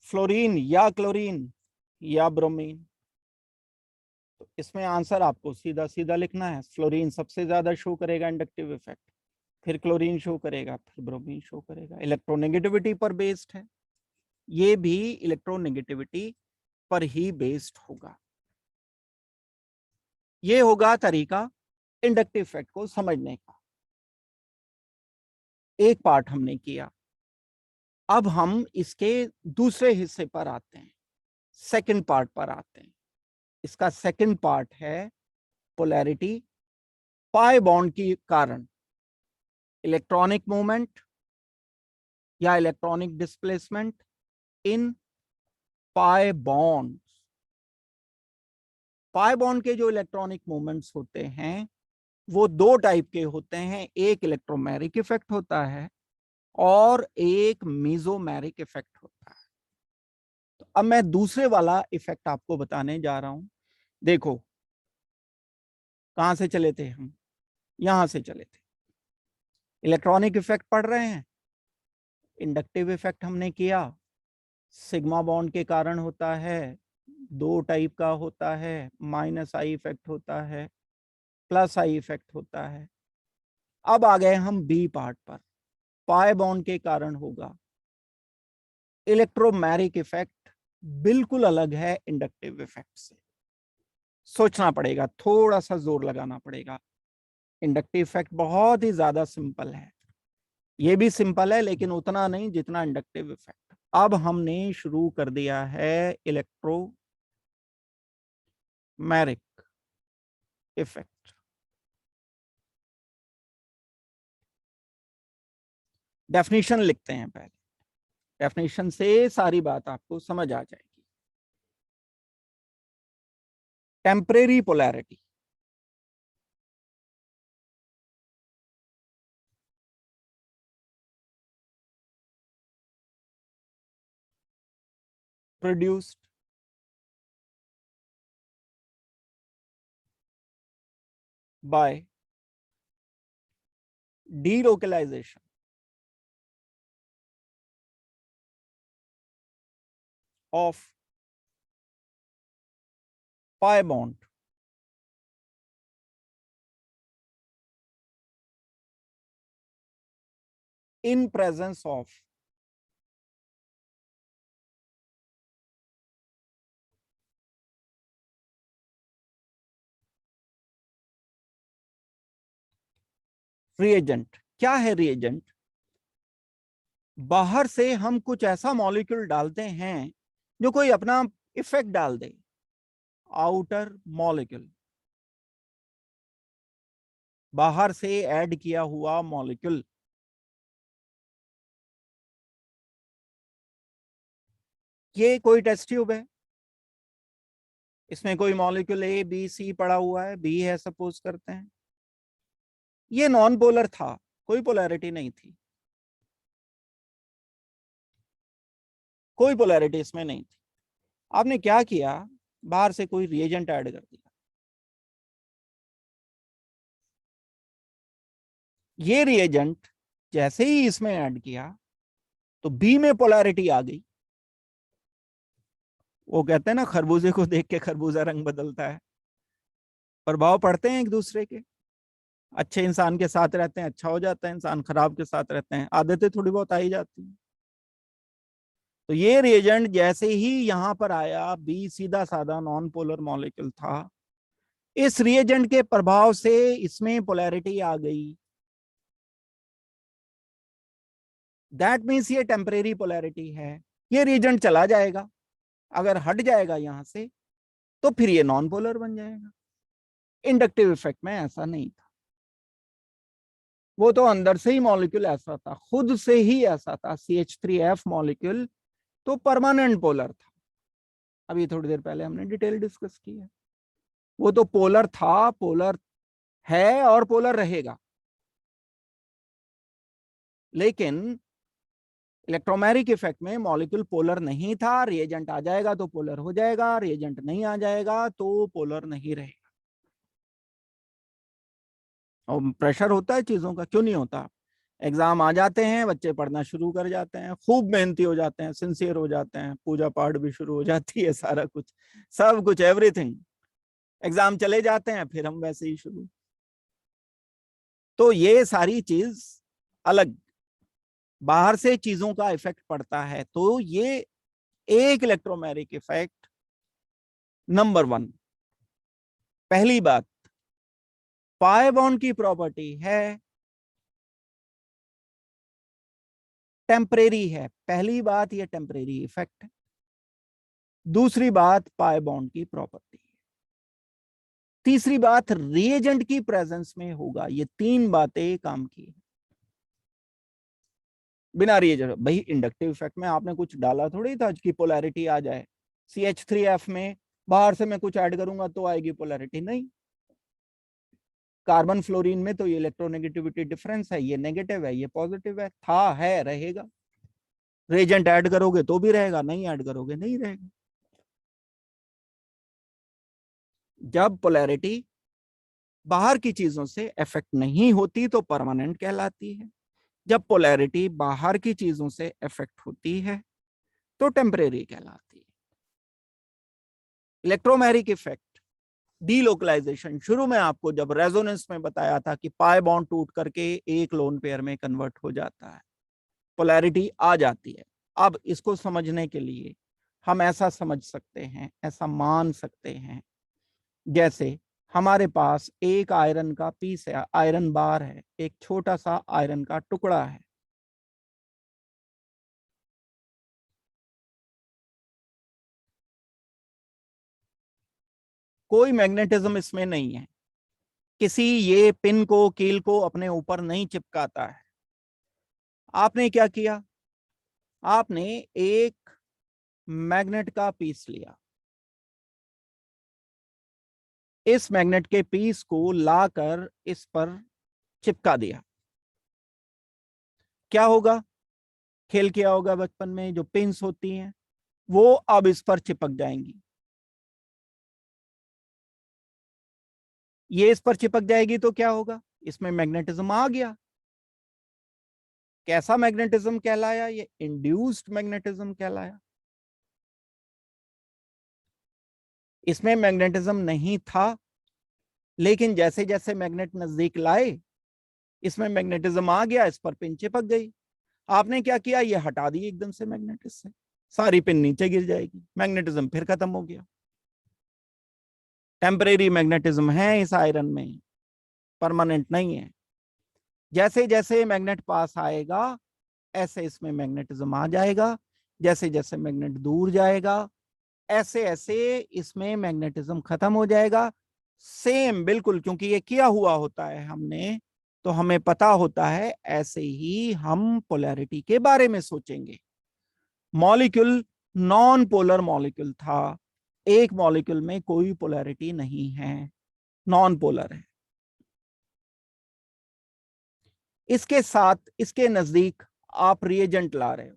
Fluorine या क्लोरीन या ब्रोमीन? इसमें आंसर आपको सीधा सीधा लिखना है। फ्लोरीन सबसे ज्यादा शो करेगा इंडक्टिव इफेक्ट, फिर क्लोरीन शो करेगा, फिर ब्रोमीन शो करेगा। इलेक्ट्रोनेगेटिविटी पर बेस्ड है, ये भी इलेक्ट्रोनेगेटिविटी पर ही बेस्ड होगा। ये होगा तरीका इंडक्टिव इफेक्ट को समझने का। एक पार्ट हमने किया, अब हम इसके दूसरे हिस्से पर आते हैं, सेकंड पार्ट पर आते हैं। इसका सेकंड पार्ट है पोलैरिटी पाई बॉन्ड के कारण इलेक्ट्रॉनिक मूवमेंट या electronic displacement in pi bond. Pi bond के जो इलेक्ट्रॉनिक मूवमेंट्स होते हैं वो दो टाइप के होते हैं, एक इलेक्ट्रोमैरिक इफेक्ट होता है और एक मीजोमैरिक इफेक्ट होता है। तो अब मैं दूसरे वाला इफेक्ट आपको बताने जा रहा हूं। देखो कहां से चले थे हम, यहां से चले थे। इलेक्ट्रॉनिक इफेक्ट पढ़ रहे हैं, इंडक्टिव इफेक्ट हमने किया, सिग्मा बॉन्ड के कारण होता है, दो टाइप का होता है, माइनस आई इफेक्ट होता है, प्लस आई इफेक्ट होता है। अब आ गए हम बी पार्ट पर, पाई बॉन्ड के कारण होगा इलेक्ट्रोमैरिक इफेक्ट, बिल्कुल अलग है इंडक्टिव इफेक्ट से। सोचना पड़ेगा, थोड़ा सा जोर लगाना पड़ेगा। इंडक्टिव इफेक्ट बहुत ही ज्यादा सिंपल है, ये भी सिंपल है लेकिन उतना नहीं जितना इंडक्टिव इफेक्ट। अब हमने शुरू कर दिया है इलेक्ट्रोमैरिक इफेक्ट। डेफिनेशन लिखते हैं पहले, डेफिनेशन से सारी बात आपको समझ आ जाएगी। Temporary polarity, produced by delocalization of pi bond in presence of reagent. क्या है रिएजेंट? बाहर से हम कुछ ऐसा मॉलिक्यूल डालते हैं जो कोई अपना इफेक्ट डाल दे, आउटर मॉलिक्यूल, बाहर से ऐड किया हुआ मॉलिक्यूल। ये कोई टेस्ट ट्यूब है, इसमें कोई मॉलिक्यूल ए बी सी पड़ा हुआ है, बी है सपोज करते हैं। ये नॉन पोलर था, कोई पोलैरिटी नहीं थी, कोई पोलैरिटी इसमें नहीं थी। आपने क्या किया, बाहर से कोई रिएजेंट ऐड कर दिया। ये रिएजेंट जैसे ही इसमें ऐड किया तो बी में पोलैरिटी आ गई। वो कहते हैं ना, खरबूजे को देख के खरबूजा रंग बदलता है। प्रभाव पड़ते हैं एक दूसरे के। अच्छे इंसान के साथ रहते हैं अच्छा हो जाता है इंसान, खराब के साथ रहते हैं आदतें थोड़ी बहुत आ ही जाती हैं। तो ये रिएजेंट जैसे ही यहां पर आया, बी सीधा साधा नॉन पोलर मॉलिक्यूल था, इस रिएजेंट के प्रभाव से इसमें पोलैरिटी आ गई। दैट मीन्स ये टेम्परेरी पोलैरिटी है। ये रिएजेंट चला जाएगा, अगर हट जाएगा यहां से तो फिर ये नॉन पोलर बन जाएगा। इंडक्टिव इफेक्ट में ऐसा नहीं था, वो तो अंदर से ही मॉलिक्यूल ऐसा था, खुद से ही ऐसा था। CH3F मॉलिक्यूल तो परमानेंट पोलर था। अभी थोड़ी देर पहले हमने डिटेल डिस्कस की है। वो तो पोलर था, पोलर है और पोलर रहेगा। लेकिन इलेक्ट्रोमैरिक इफेक्ट में मॉलिक्यूल पोलर नहीं था, रिएजेंट आ जाएगा तो पोलर हो जाएगा, रिएजेंट नहीं आ जाएगा तो पोलर नहीं रहेगा। और प्रेशर होता है चीजों का, क्यों नहीं होता? एग्जाम आ जाते हैं, बच्चे पढ़ना शुरू कर जाते हैं, खूब मेहनती हो जाते हैं, सिंसियर हो जाते हैं, पूजा पाठ भी शुरू हो जाती है, सारा कुछ, सब कुछ, एवरीथिंग एग्जाम चले जाते हैं, फिर हम वैसे ही शुरू। तो ये सारी चीज अलग, बाहर से चीजों का इफेक्ट पड़ता है। तो ये एक इलेक्ट्रोमैग्नेटिक इफेक्ट नंबर 1। पहली बात, पाई बॉन्ड की प्रॉपर्टी है टेम्परेरी है। पहली बात, ये टेम्परेरी इफेक्ट है। दूसरी बात, पाई बॉन्ड की प्रॉपर्टी है। तीसरी बात, रिएजेंट की प्रेजेंस में होगा। ये 3 बातें काम की है। बिना रिएजेंट, भाई इंडक्टिव इफेक्ट में आपने कुछ डाला थोड़ी था कि पोलैरिटी आ जाए। CH3F में बाहर से मैं कुछ ऐड करूंगा तो आएगी पोलैरिटी, नहीं। कार्बन फ्लोरीन में तो ये इलेक्ट्रोनेगेटिविटी डिफरेंस है, ये नेगेटिव है, ये पॉजिटिव है, था, है, रहेगा। रिएजेंट ऐड करोगे तो भी रहेगा, नहीं ऐड करोगे नहीं रहेगा। जब पोलैरिटी बाहर की चीजों से इफेक्ट नहीं होती तो परमानेंट कहलाती है। जब पोलैरिटी बाहर की चीजों से इफेक्ट होती है तो टेम्परेरी कहलाती है। इलेक्ट्रोमैग्नेटिक इफेक्ट, डीलोकलाइजेशन, शुरू में आपको जब रेजोनेंस में बताया था कि पाई बॉन्ड टूट करके एक लोन पेयर में कन्वर्ट हो जाता है, पोलैरिटी आ जाती है। अब इसको समझने के लिए हम ऐसा समझ सकते हैं, ऐसा मान सकते हैं, जैसे हमारे पास एक आयरन का पीस है, आयरन बार है, एक छोटा सा आयरन का टुकड़ा है। कोई मैग्नेटिज्म इसमें नहीं है, किसी ये पिन को, कील को अपने ऊपर नहीं चिपकाता है। आपने क्या किया, आपने एक मैग्नेट का पीस लिया, इस मैग्नेट के पीस को लाकर इस पर चिपका दिया। क्या होगा, खेल किया होगा बचपन में, जो पिन्स होती हैं वो अब इस पर चिपक जाएंगी। ये इस पर चिपक जाएगी तो क्या होगा, इसमें मैग्नेटिज्म आ गया। कैसा मैग्नेटिज्म कहलाया, ये इंड्यूस्ड मैग्नेटिज्म कहलाया। इसमें मैग्नेटिज्म नहीं था, लेकिन जैसे जैसे मैग्नेट नजदीक लाए, इसमें मैग्नेटिज्म आ गया, इस पर पिन चिपक गई। आपने क्या किया, ये हटा दी एकदम से मैग्नेट से, सारी पिन नीचे गिर जाएगी, मैग्नेटिज्म फिर खत्म हो गया। टेम्परेरी मैग्नेटिज्म है इस आयरन में, परमानेंट नहीं है। जैसे जैसे मैग्नेट पास आएगा ऐसे इसमें मैग्नेटिज्म आ जाएगा, जैसे जैसे मैग्नेट दूर जाएगा ऐसे ऐसे इसमें मैग्नेटिज्म खत्म हो जाएगा। सेम बिल्कुल, क्योंकि ये किया हुआ होता है हमने, तो हमें पता होता है। ऐसे ही हम पोलैरिटी के बारे में सोचेंगे। मॉलिक्यूल नॉन पोलर मॉलिक्यूल था, एक मॉलिक्यूल में कोई पोलैरिटी नहीं है, नॉन पोलर है। इसके साथ इसके नजदीक आप रिएजेंट ला रहे हो,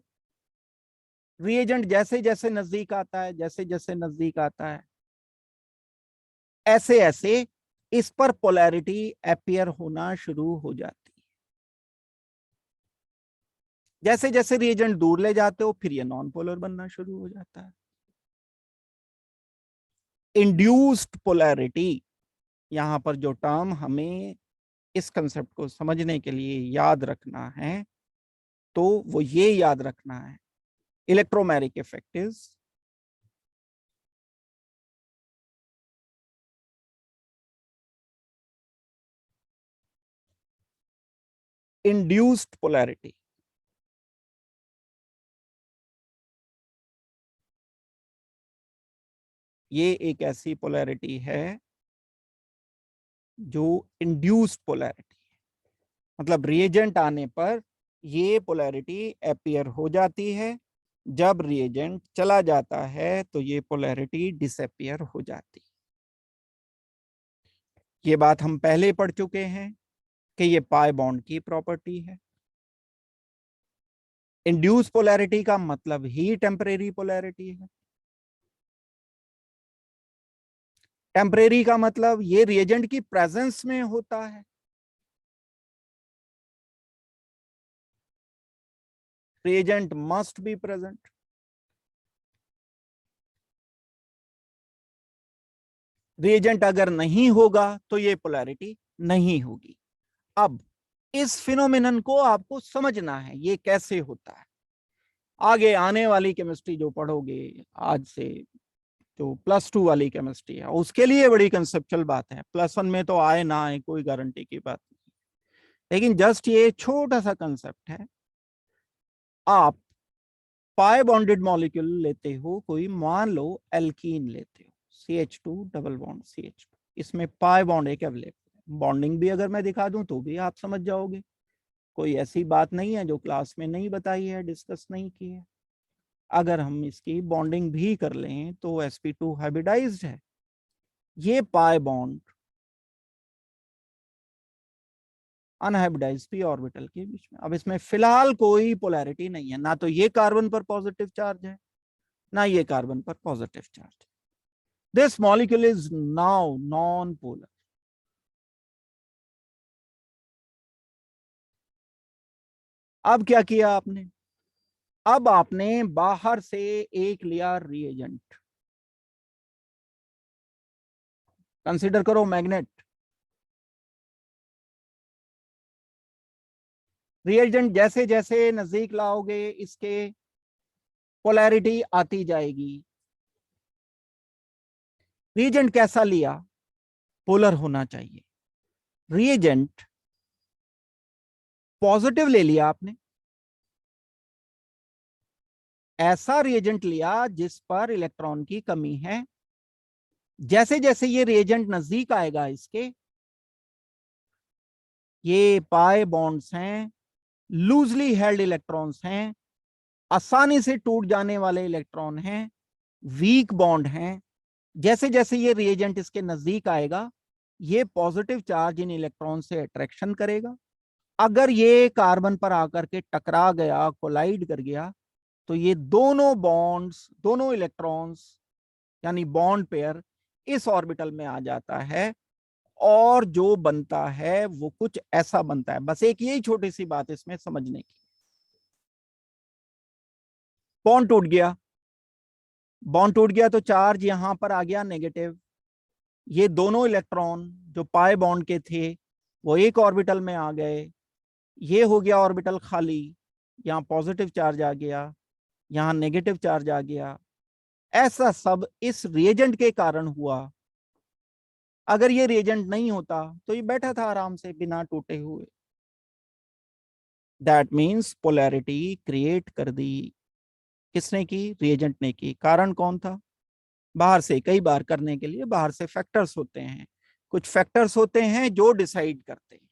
रिएजेंट जैसे जैसे नजदीक आता है, जैसे जैसे नजदीक आता है, ऐसे ऐसे इस पर पोलैरिटी अपीयर होना शुरू हो जाती है। जैसे जैसे रिएजेंट दूर ले जाते हो, फिर ये नॉन पोलर बनना शुरू हो जाता है। इंड्यूस्ड पोलैरिटी, यहां पर जो टर्म हमें इस कंसेप्ट को समझने के लिए याद रखना है, तो वो ये याद रखना है, electromagnetic effect is induced polarity. ये एक ऐसी पोलैरिटी है जो इंड्यूस्ड पोलैरिटी है, मतलब रिएजेंट आने पर ये पोलैरिटी अपीयर हो जाती है, जब रिएजेंट चला जाता है तो ये पोलैरिटी डिसअपियर हो जाती है। ये बात हम पहले पढ़ चुके हैं कि ये पाई बॉन्ड की प्रॉपर्टी है। इंड्यूस पोलैरिटी का मतलब ही टेम्परेरी पोलैरिटी है। टेम्परेरी का मतलब ये रिएजेंट की प्रेजेंस में होता है। Reagent must be present. Reagent अगर नहीं होगा तो ये पोलैरिटी नहीं होगी। अब इस फिनोमिनन को आपको समझना है ये कैसे होता है। आगे आने वाली केमिस्ट्री जो पढ़ोगे आज से, जो +2 वाली केमिस्ट्री है, उसके लिए बड़ी कंसेप्चुअल बात है। +1 में तो आए ना आए कोई गारंटी की बात नहीं, लेकिन जस्ट ये छोटा सा कंसेप्ट है। आप पाई बॉन्डेड मॉलिक्यूल लेते हो, कोई मान लो एल्कीन लेते हो, CH2 डबल बॉन्ड CH2, इसमें पाई बॉन्ड एक अवेलेबल है। बॉन्डिंग भी अगर मैं दिखा दूं तो भी आप समझ जाओगे, कोई ऐसी बात नहीं है जो क्लास में नहीं बताई है, डिस्कस नहीं की है। अगर हम इसकी बॉन्डिंग भी कर लें तो sp2 हाइब्रिडाइज्ड है। ये बॉन्ड अनहाइब्रिडाइज्ड p ऑर्बिटल के बीच में। अब इसमें फिलहाल कोई पोलैरिटी नहीं है, ना तो ये कार्बन पर पॉजिटिव चार्ज है, ना ये कार्बन पर पॉजिटिव चार्ज है। This molecule is now non polar. अब क्या किया आपने, अब आपने बाहर से एक लिया रिएजेंट, कंसीडर करो मैग्नेट। रिएजेंट जैसे जैसे नजदीक लाओगे इसके पोलैरिटी आती जाएगी। रिएजेंट कैसा लिया, पोलर होना चाहिए। रिएजेंट पॉजिटिव ले लिया आपने, ऐसा रिएजेंट लिया जिस पर इलेक्ट्रॉन की कमी है। जैसे जैसे ये रिएजेंट नजदीक आएगा इसके, ये पाई बॉन्ड्स हैं, लूजली हेल्ड इलेक्ट्रॉन्स हैं, आसानी से टूट जाने वाले इलेक्ट्रॉन हैं, वीक बॉन्ड हैं। जैसे जैसे ये रिएजेंट इसके नजदीक आएगा, ये पॉजिटिव चार्ज इन इलेक्ट्रॉन से अट्रैक्शन करेगा। अगर ये कार्बन पर आकर के टकरा गया, कोलाइड कर गया, तो ये दोनों बॉन्ड्स, दोनों इलेक्ट्रॉन्स यानी बॉन्ड पेयर इस ऑर्बिटल में आ जाता है, और जो बनता है वो कुछ ऐसा बनता है। बस एक यही छोटी सी बात इसमें समझने की, बॉन्ड टूट गया, बॉन्ड टूट गया तो चार्ज यहां पर आ गया नेगेटिव। ये दोनों इलेक्ट्रॉन जो पाई बॉन्ड के थे वो एक ऑर्बिटल में आ गए, ये हो गया ऑर्बिटल खाली, यहाँ पॉजिटिव चार्ज आ गया, यहाँ नेगेटिव चार्ज आ गया। ऐसा सब इस रिएजेंट के कारण हुआ। अगर ये रिएजेंट नहीं होता तो ये बैठा था आराम से बिना टूटे हुए। दैट मीन्स पोलैरिटी क्रिएट कर दी। किसने की, रिएजेंट ने की। कारण कौन था, बाहर से। कई बार करने के लिए बाहर से फैक्टर्स होते हैं, कुछ फैक्टर्स होते हैं जो डिसाइड करते हैं।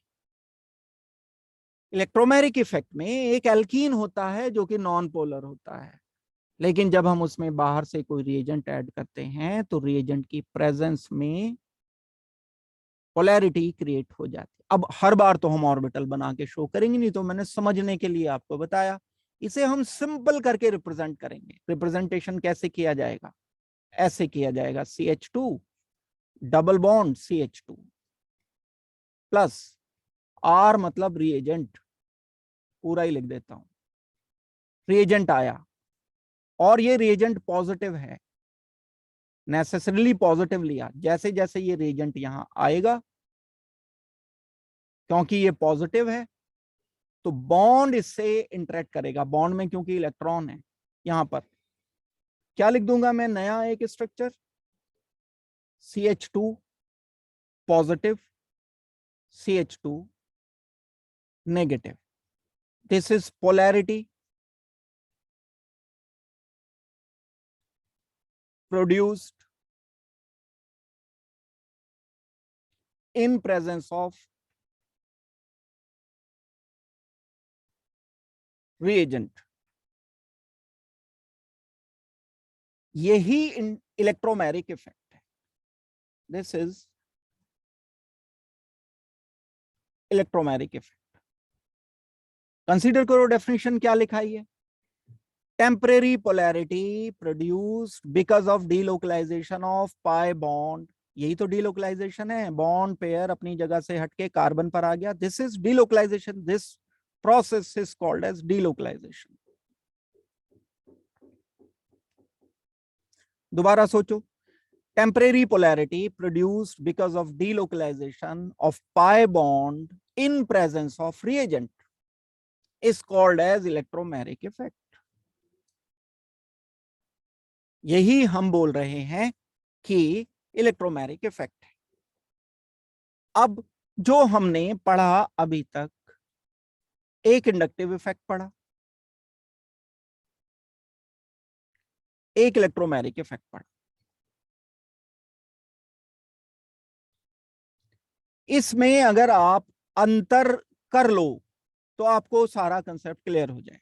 इलेक्ट्रोमैग्नेटिक इफेक्ट में एक एल्कीन होता है जो कि नॉन पोलर होता है, लेकिन जब हम उसमें बाहर से कोई रिएजेंट ऐड करते हैं तो रिएजेंट की प्रेजेंस में पोलैरिटी क्रिएट हो जाती है। अब हर बार तो हम ऑर्बिटल बना के शो करेंगे नहीं, तो मैंने समझने के लिए आपको बताया। इसे हम सिंपल करके रिप्रेजेंट करेंगे। रिप्रेजेंटेशन कैसे किया जाएगा, ऐसे किया जाएगा, CH2 double bond CH2 plus R मतलब रिएजेंट, पूरा ही लिख देता हूं। रिएजेंट आया और ये रिएजेंट पॉजिटिव है, नेसेसरीली पॉजिटिव लिया। जैसे जैसे ये रिएजेंट यहां आएगा, क्योंकि ये पॉजिटिव है तो बॉन्ड इससे इंटरेक्ट करेगा। बॉन्ड में क्योंकि इलेक्ट्रॉन है, यहां पर क्या लिख दूंगा मैं, नया एक structure, CH2 positive, CH2 negative. This is polarity produced in presence of reagent। यही इलेक्ट्रोमैग्नेटिक इफेक्ट है। This is electromagnetic effect. Consider करो डेफिनेशन क्या लिखाई है, temporary polarity produced because of delocalization of pi bond. यही तो डीलोकलाइजेशन है, bond pair अपनी जगह से हटके कार्बन पर आ गया। This is delocalization, this process is called as delocalization. दोबारा सोचो, Temporary polarity produced because of delocalization of pi bond in presence of reagent is called as electromagnetic effect. यही हम बोल रहे हैं कि इलेक्ट्रोमैग्नेटिक इफेक्ट है। अब जो हमने पढ़ा अभी तक, एक इंडक्टिव इफेक्ट पढ़ा, एक इलेक्ट्रोमैग्नेटिक इफेक्ट पढ़ा। इसमें अगर आप अंतर कर लो तो आपको सारा कंसेप्ट क्लियर हो जाएगा।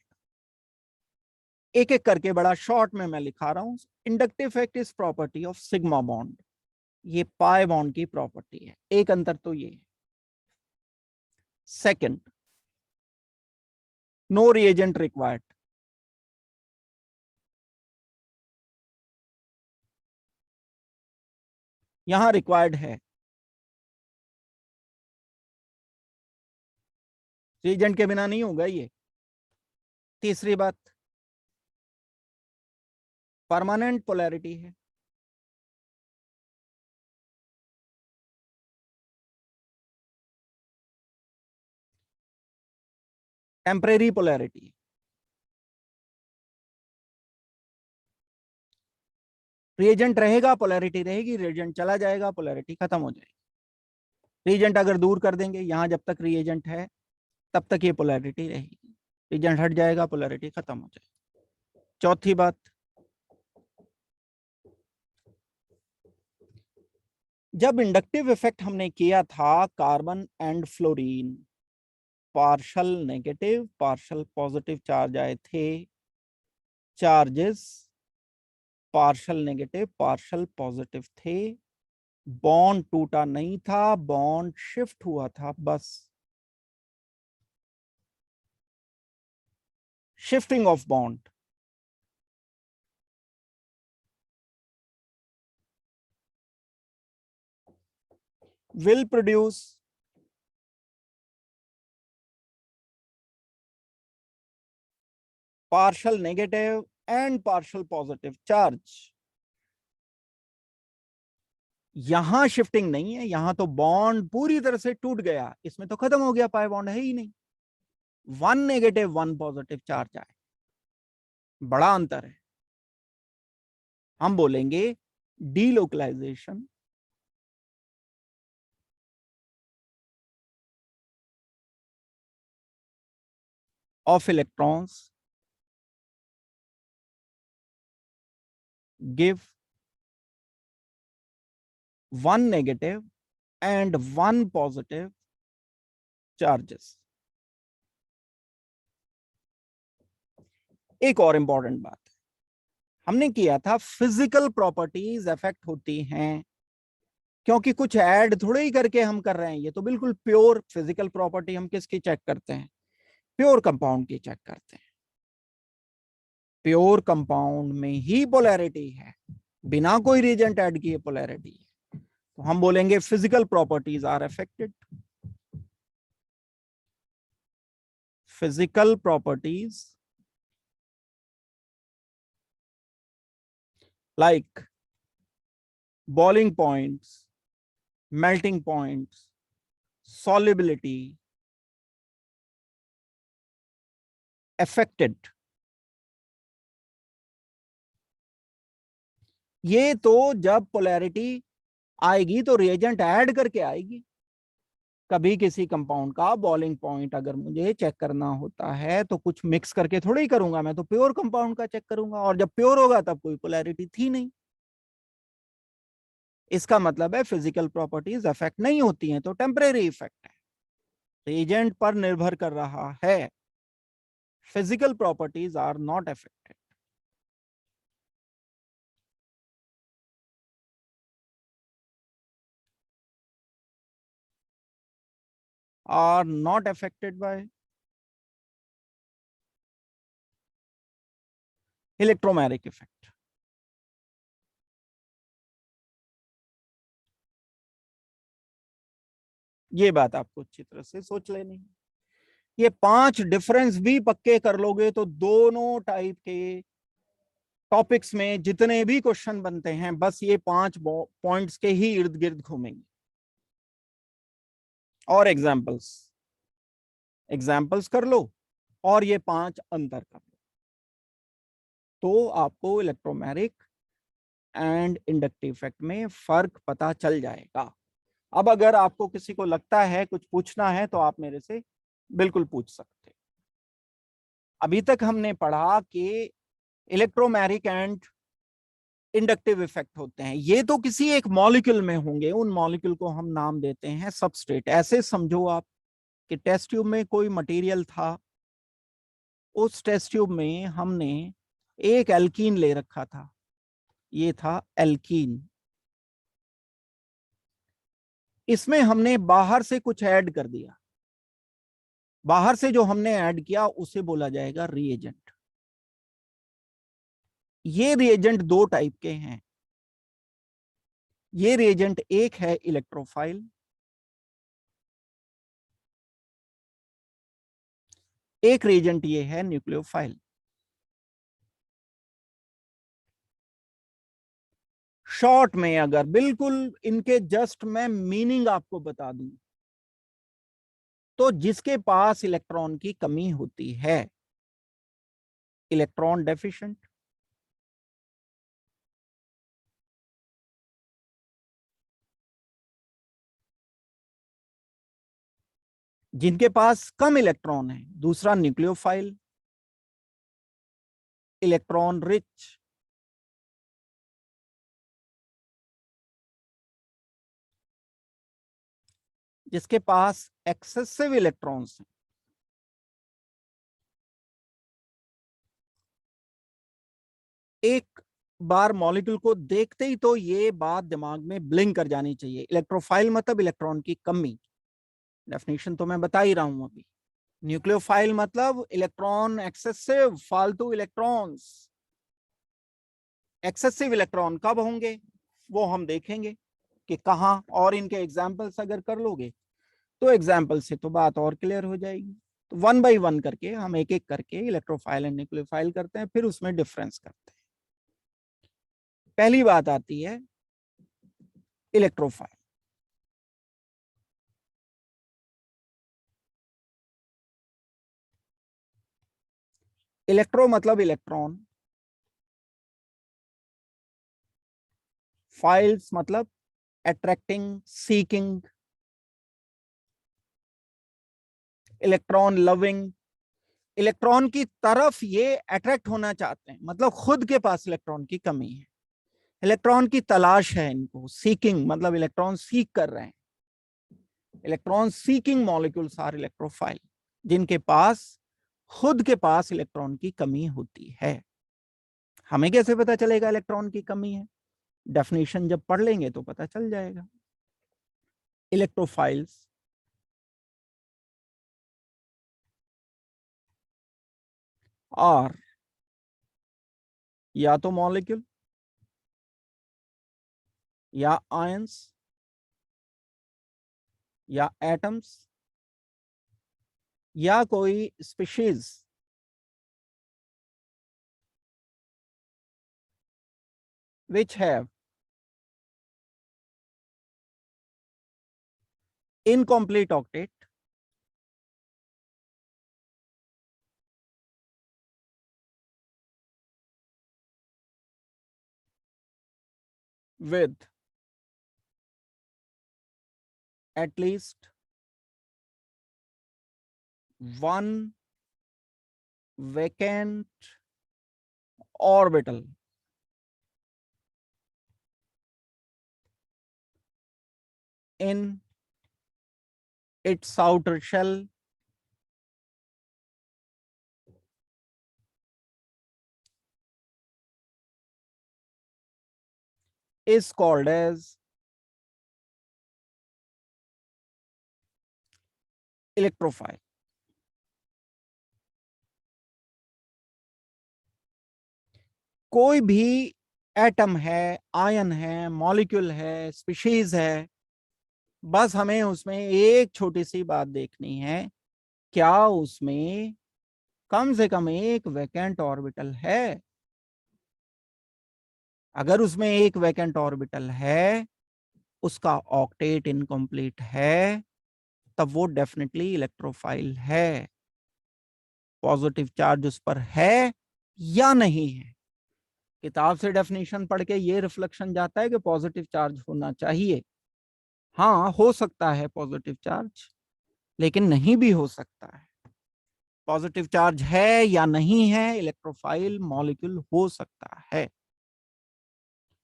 एक एक करके बड़ा शॉर्ट में मैं लिखा रहा हूं। Inductive effect is property of sigma bond, ये पाई बॉन्ड की प्रॉपर्टी है। एक अंतर तो ये है। Second, no reagent required. यहां रिक्वायर्ड है, रिएजेंट के बिना नहीं होगा ये। तीसरी बात, परमानेंट पोलैरिटी है। टेम्परेरी पोलैरिटी, रिएजेंट रहेगा पोलैरिटी रहेगी, रिएजेंट चला जाएगा पोलैरिटी खत्म हो जाएगी। रिएजेंट अगर दूर कर देंगे, यहां जब तक रिएजेंट है तब तक ये पोलैरिटी रहेगी, रिएजेंट हट जाएगा पोलैरिटी खत्म हो जाएगी। चौथी बात, जब इंडक्टिव इफेक्ट हमने किया था carbon and fluorine, partial negative partial positive charge आए थे, charges partial negative partial positive थे, बॉन्ड टूटा नहीं था, बॉन्ड शिफ्ट हुआ था बस। Shifting of bond will produce partial negative and partial positive charge। यहां शिफ्टिंग नहीं है, यहां तो बॉन्ड पूरी तरह से टूट गया, इसमें तो खत्म हो गया, पाई बॉन्ड है ही नहीं। 1 नेगेटिव 1 पॉजिटिव चार्ज आए, बड़ा अंतर है। हम बोलेंगे delocalisation of electrons give 1 negative and 1 positive charges। एक और इंपॉर्टेंट बात है, हमने किया था फिजिकल प्रॉपर्टीज अफेक्ट होती हैं, क्योंकि कुछ ऐड थोड़े ही करके हम कर रहे हैं, ये तो बिल्कुल प्योर फिजिकल प्रॉपर्टी। हम किसकी चेक करते हैं? प्योर कंपाउंड की चेक करते हैं। प्योर कंपाउंड में ही पोलैरिटी है, बिना कोई रिएजेंट ऐड किए पोलैरिटी है, तो हम बोलेंगे physical properties are affected. Physical properties like boiling points, melting points, solubility affected। ये तो जब पोलैरिटी आएगी तो रिएजेंट ऐड करके आएगी। कभी किसी कंपाउंड का बॉइलिंग पॉइंट अगर मुझे चेक करना होता है तो कुछ मिक्स करके थोड़ा ही करूंगा, मैं तो प्योर कंपाउंड का चेक करूंगा, और जब प्योर होगा तब कोई पोलैरिटी थी नहीं। इसका मतलब है फिजिकल प्रॉपर्टीज अफेक्ट नहीं होती हैं, तो टेम्परेरी इफेक्ट है, रिएजेंट पर निर्भर कर रहा है। Physical properties are not affected. are not affected by electromagnetic effect। ये बात आपको अच्छी तरह से सोच लेनी है। ये 5 डिफरेंस भी पक्के कर लोगे तो दोनों टाइप के टॉपिक्स में जितने भी क्वेश्चन बनते हैं बस ये 5 पॉइंट्स के ही इर्द गिर्द घूमेंगे। और एग्जाम्पल्स कर लो और ये 5 अंतर कर लो, तो आपको इलेक्ट्रोमैग्नेटिक एंड इंडक्टिव इफेक्ट में फर्क पता चल जाएगा। अब अगर आपको किसी को लगता है कुछ पूछना है तो आप मेरे से बिल्कुल पूछ सकते। अभी तक हमने पढ़ा कि इलेक्ट्रोमैग्नेटिक एंड इंडक्टिव इफेक्ट होते हैं, ये तो किसी एक मॉलिक्यूल में होंगे, उन मॉलिक्यूल को हम नाम देते हैं सबस्ट्रेट। ऐसे समझो आप कि टेस्ट ट्यूब में कोई मटेरियल था, उस टेस्ट ट्यूब में हमने एक एल्कीन ले रखा था, ये था एल्कीन। इसमें हमने बाहर से कुछ ऐड कर दिया, बाहर से जो हमने ऐड किया उसे बोला जाएगा रिएजेंट। ये रिएजेंट 2 टाइप के हैं। ये रिएजेंट एक है इलेक्ट्रोफाइल, एक रिएजेंट ये है न्यूक्लियोफाइल। शॉर्ट में अगर बिल्कुल इनके जस्ट मैं मीनिंग आपको बता दूं, तो जिसके पास इलेक्ट्रॉन की कमी होती है, इलेक्ट्रॉन डेफिशिएंट, जिनके पास कम इलेक्ट्रॉन है, दूसरा न्यूक्लियोफाइल, इलेक्ट्रॉन रिच, जिसके पास एक्सेसिव इलेक्ट्रॉन्स हैं। एक बार मॉलिक्यूल को देखते ही तो ये बात दिमाग में ब्लिंक कर जानी चाहिए, इलेक्ट्रोफाइल मतलब इलेक्ट्रॉन की कमी। डेफिनेशन तो मैं बता ही रहा हूं अभी। न्यूक्लियोफाइल मतलब इलेक्ट्रॉन एक्सेसिव, फालतू इलेक्ट्रॉन्स। एक्सेसिव इलेक्ट्रॉन कब होंगे वो हम देखेंगे कि कहां, और इनके एग्जाम्पल्स अगर कर लोगे तो एग्जाम्पल से तो बात और क्लियर हो जाएगी। तो 1 बाय 1 करके हम एक एक करके इलेक्ट्रोफाइल एंड न्यूक्लियोफाइल करते हैं, फिर उसमें डिफरेंस करते हैं। पहली बात आती है इलेक्ट्रोफाइल। इलेक्ट्रो मतलब इलेक्ट्रॉन, फाइल्स मतलब attracting, seeking, electron loving, electron की तरफ ये अट्रैक्ट होना चाहते हैं, मतलब खुद के पास इलेक्ट्रॉन की कमी है, इलेक्ट्रॉन की तलाश है इनको। सीकिंग मतलब इलेक्ट्रॉन सीक कर रहे हैं। Electron seeking molecules are electrophile, जिनके पास खुद के पास इलेक्ट्रॉन की कमी होती है। हमें कैसे पता चलेगा इलेक्ट्रॉन की कमी है? डेफिनेशन जब पढ़ लेंगे तो पता चल जाएगा। इलेक्ट्रोफाइल्स आर या तो मॉलिक्यूल या आयंस या एटम्स या कोई species which have incomplete octet with at least one vacant orbital in its outer shell is called as electrophile. कोई भी एटम है, आयन है, मॉलिक्यूल है, स्पीशीज है, बस हमें उसमें एक छोटी सी बात देखनी है, क्या उसमें कम से कम एक वैकेंट ऑर्बिटल है। अगर उसमें एक वैकेंट ऑर्बिटल है, उसका ऑक्टेट इनकम्प्लीट है, तब वो डेफिनेटली इलेक्ट्रोफाइल है। पॉजिटिव चार्ज उस पर है या नहीं है। किताब से डेफिनेशन पढ़ के ये रिफ्लेक्शन जाता है कि पॉजिटिव चार्ज होना चाहिए। हाँ, हो सकता है पॉजिटिव चार्ज, लेकिन नहीं भी हो सकता है। पॉजिटिव चार्ज है या नहीं है, इलेक्ट्रोफाइल मॉलिक्यूल हो सकता है।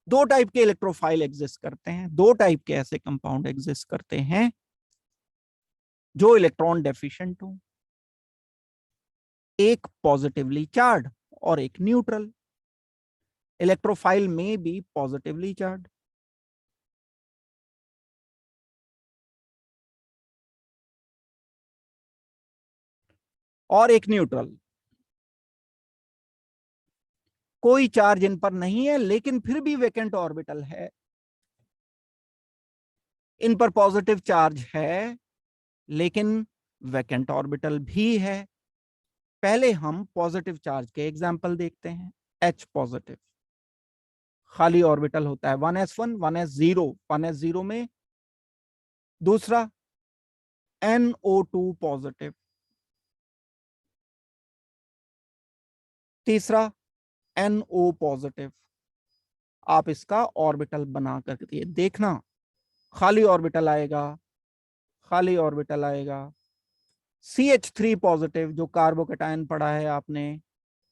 दो टाइप के इलेक्ट्रोफाइल एग्जिस्ट करते हैं, दो टाइप के ऐसे कंपाउंड एग्जिस्ट करते हैं जो इलेक्ट्रॉन डेफिशिएंट हो, एक पॉजिटिवली चार्ज और एक न्यूट्रल। इलेक्ट्रोफाइल में बी पॉजिटिवली चार्ज। और एक न्यूट्रल। कोई चार्ज इन पर नहीं है, लेकिन फिर भी वैकेंट ऑर्बिटल है। इन पर पॉजिटिव चार्ज है, लेकिन वैकेंट ऑर्बिटल भी है। पहले हम पॉजिटिव चार्ज के एग्जाम्पल देखते हैं। H पॉजिटिव, खाली ऑर्बिटल होता है 1s1 1s0। 1s0 में दूसरा NO2 पॉजिटिव, तीसरा NO पॉजिटिव। आप इसका ऑर्बिटल बना करके देखना, खाली ऑर्बिटल आएगा, खाली ऑर्बिटल आएगा। CH3 पॉजिटिव, जो कार्बोकेटायन पढ़ा है आपने,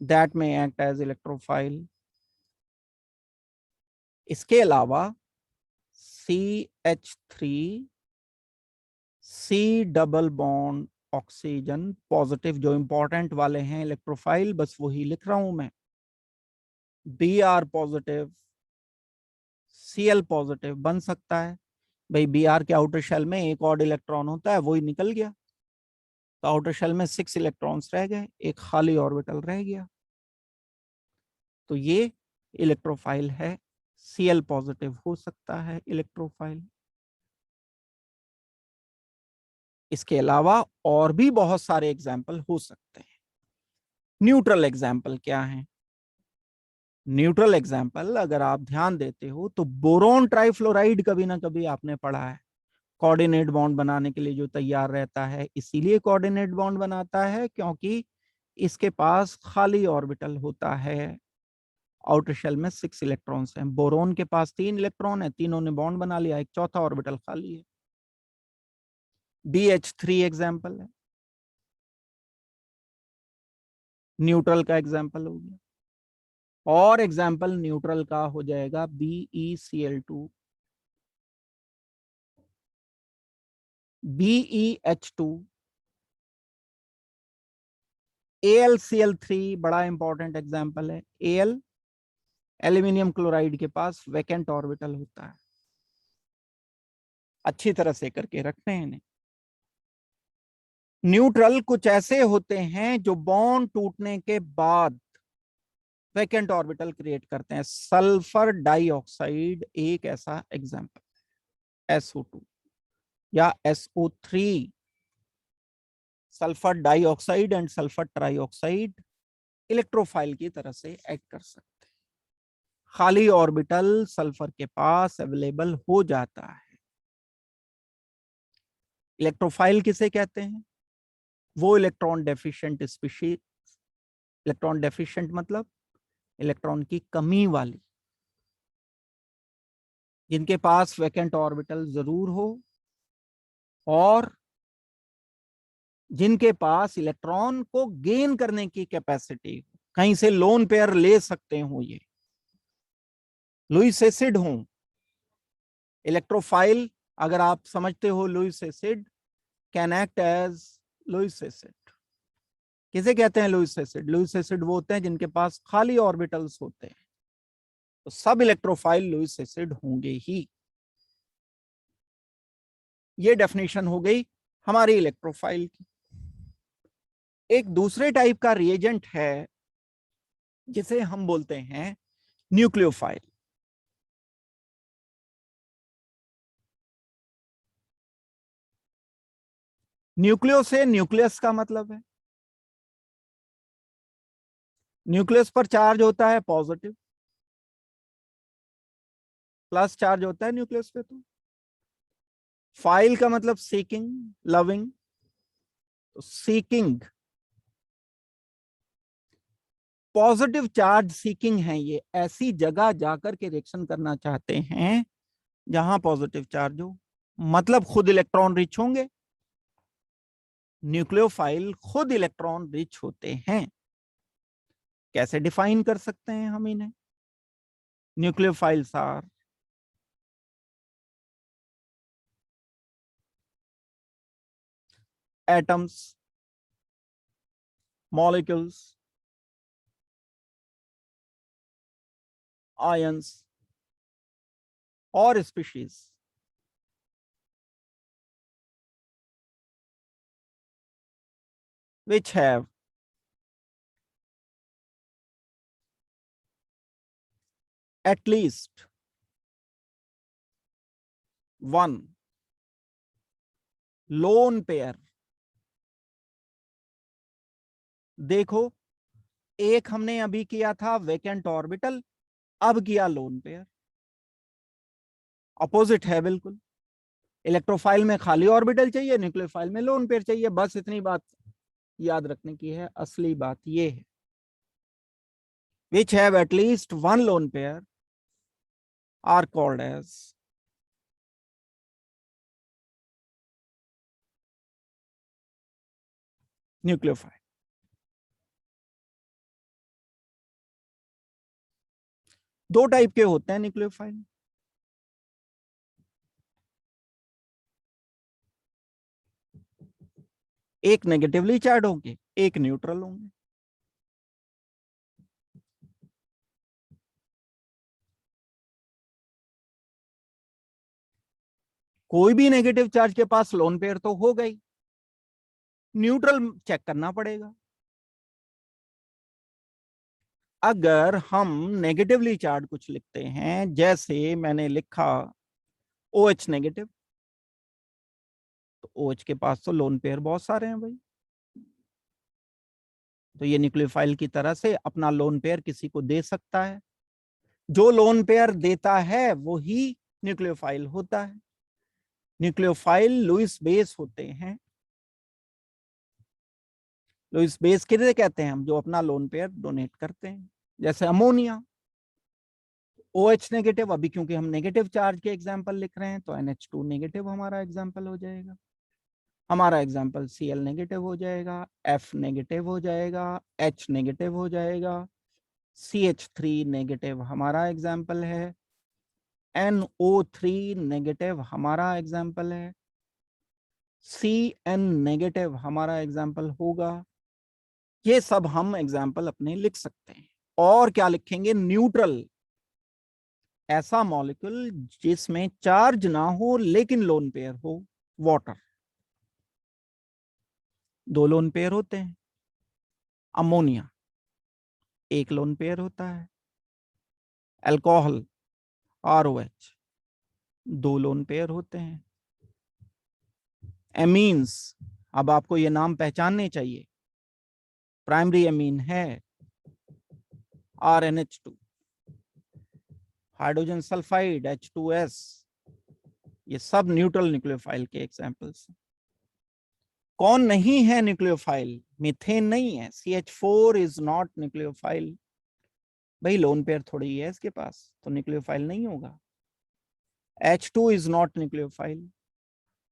दैट में एक्ट एज इलेक्ट्रोफाइल। इसके अलावा CH3 C double bond oxygen positive, जो इंपॉर्टेंट वाले हैं इलेक्ट्रोफाइल, बस वही लिख रहा हूं मैं। Br पॉजिटिव, Cl पॉजिटिव बन सकता है। भाई Br के आउटर शेल में एक और इलेक्ट्रॉन होता है, वही निकल गया, तो आउटर शेल में 6 इलेक्ट्रॉन्स रह गए, एक खाली ऑर्बिटल रह गया, तो ये इलेक्ट्रोफाइल है। Cl पॉजिटिव हो सकता है इलेक्ट्रोफाइल। इसके अलावा और भी बहुत सारे एग्जाम्पल हो सकते हैं। न्यूट्रल एग्जाम्पल क्या है? न्यूट्रल एग्जाम्पल अगर आप ध्यान देते हो तो बोरोन ट्राइफ्लोराइड कभी ना कभी आपने पढ़ा है। कोऑर्डिनेट बॉन्ड बनाने के लिए जो तैयार रहता है, इसीलिए कोऑर्डिनेट बॉन्ड बनाता है क्योंकि इसके पास खाली ऑर्बिटल होता है। आउटर शेल में 6 इलेक्ट्रॉन्स हैं, बोरोन के पास 3 इलेक्ट्रॉन है, तीनों ने बॉन्ड बना लिया, एक चौथा ऑर्बिटल खाली है। BH3 एग्जाम्पल है, न्यूट्रल का एग्जाम्पल हो गया। और एग्जाम्पल न्यूट्रल का हो जाएगा BeCl2, BeH2, AlCl3 बड़ा इंपॉर्टेंट एग्जाम्पल है। Al एल्यूमिनियम क्लोराइड के पास वैकेंट ऑर्बिटल होता है। अच्छी तरह से करके रखते हैं इन्हें। न्यूट्रल कुछ ऐसे होते हैं जो बॉन्ड टूटने के बाद वैकेंट ऑर्बिटल क्रिएट करते हैं। सल्फर डाइऑक्साइड एक ऐसा एग्जाम्पल, SO2 या SO3। Sulphur dioxide and sulphur trioxide electrophile की तरह से एक्ट कर सकते हैं। खाली ऑर्बिटल सल्फर के पास अवेलेबल हो जाता है। इलेक्ट्रोफाइल किसे कहते हैं? वो electron deficient species, electron deficient मतलब इलेक्ट्रॉन की कमी वाली, जिनके पास वैकेंट ऑर्बिटल जरूर हो और जिनके पास इलेक्ट्रॉन को गेन करने की कैपेसिटी हो, कहीं से लोन पेयर ले सकते हो, ये लुईस एसिड हो। इलेक्ट्रोफाइल अगर आप समझते हो, Lewis acid can act as Lewis acid. किसे कहते हैं लुईस एसिड? लुईस एसिड वो होते हैं जिनके पास खाली ऑर्बिटल्स होते हैं, तो सब इलेक्ट्रोफाइल लुईस एसिड होंगे ही। ये डेफिनेशन हो गई हमारी इलेक्ट्रोफाइल की। एक दूसरे टाइप का रिएजेंट है जिसे हम बोलते हैं न्यूक्लियोफाइल। न्यूक्लियो से न्यूक्लियस का मतलब है, न्यूक्लियस पर चार्ज होता है पॉजिटिव, प्लस चार्ज होता है न्यूक्लियस पे। तो फाइल का मतलब सीकिंग, लविंग, तो सीकिंग पॉजिटिव चार्ज सीकिंग है, ये ऐसी जगह जाकर के रिएक्शन करना चाहते हैं जहां पॉजिटिव चार्ज हो, मतलब खुद इलेक्ट्रॉन रिच होंगे। न्यूक्लियोफाइल खुद इलेक्ट्रॉन रिच होते हैं। कैसे डिफाइन कर सकते हैं हम इन्हें? Nucleophiles are atoms, molecules, ions और species which have at least one lone pair। देखो, एक हमने अभी किया था वेकेंट ऑर्बिटल, अब किया लोन पेयर। अपोजिट है बिल्कुल। इलेक्ट्रोफाइल में खाली ऑर्बिटल चाहिए, न्यूक्लियोफाइल में लोन पेयर चाहिए। बस इतनी बात याद रखने की है, असली बात ये है। which have at least one lone pair are called as nucleophile. दो टाइप के होते हैं न्यूक्लियोफाइल। एक नेगेटिवली चार्ज होंगे, एक न्यूट्रल होंगे। कोई भी नेगेटिव चार्ज के पास लोन पेयर तो हो गई, न्यूट्रल चेक करना पड़ेगा। अगर हम नेगेटिवली चार्ज कुछ लिखते हैं, जैसे मैंने लिखा OH नेगेटिव, तो OH के पास तो लोन पेयर बहुत सारे हैं भाई, तो ये न्यूक्लियोफाइल की तरह से अपना लोन पेयर किसी को दे सकता है। जो लोन पेयर देता है वो ही न्यूक्लियोफाइल होता है। न्यूक्लियोफाइल लुईस बेस होते हैं। लुईस बेस किसे कहते हैं हम? जो अपना लोन पेयर डोनेट करते हैं, जैसे अमोनिया। OH नेगेटिव, अभी क्योंकि हम नेगेटिव चार्ज के एग्जाम्पल लिख रहे हैं तो NH2 नेगेटिव हमारा एग्जाम्पल हो जाएगा। हमारा एग्जाम्पल Cl नेगेटिव हो जाएगा, F नेगेटिव हो जाएगा, H नेगेटिव हो जाएगा, CH3 नेगेटिव हमारा एग्जाम्पल है, NO3 नेगेटिव हमारा एग्जाम्पल है, Cn नेगेटिव हमारा एग्जाम्पल होगा। ये सब हम एग्जाम्पल अपने लिख सकते हैं। और क्या लिखेंगे? न्यूट्रल, ऐसा मॉलिक्यूल जिसमें चार्ज ना हो लेकिन लोन पेयर हो। वाटर, दो लोन पेयर होते हैं। अमोनिया, एक लोन पेयर होता है। अल्कोहल, ROH, दो लोन पेयर होते हैं। एमीन्स, अब आपको ये नाम पहचानने चाहिए। प्राइमरी एमीन है RNH2, हाइड्रोजन सल्फाइड H2S, ये सब न्यूट्रल न्यूक्लियोफाइल के एग्जांपल्स हैं। कौन नहीं है न्यूक्लियोफाइल? मीथेन नहीं है, CH4 इज नॉट न्यूक्लियोफाइल। भाई लोन पेयर थोड़ी है इसके पास, तो न्यूक्लियोफाइल नहीं होगा। H2 is not nucleophile,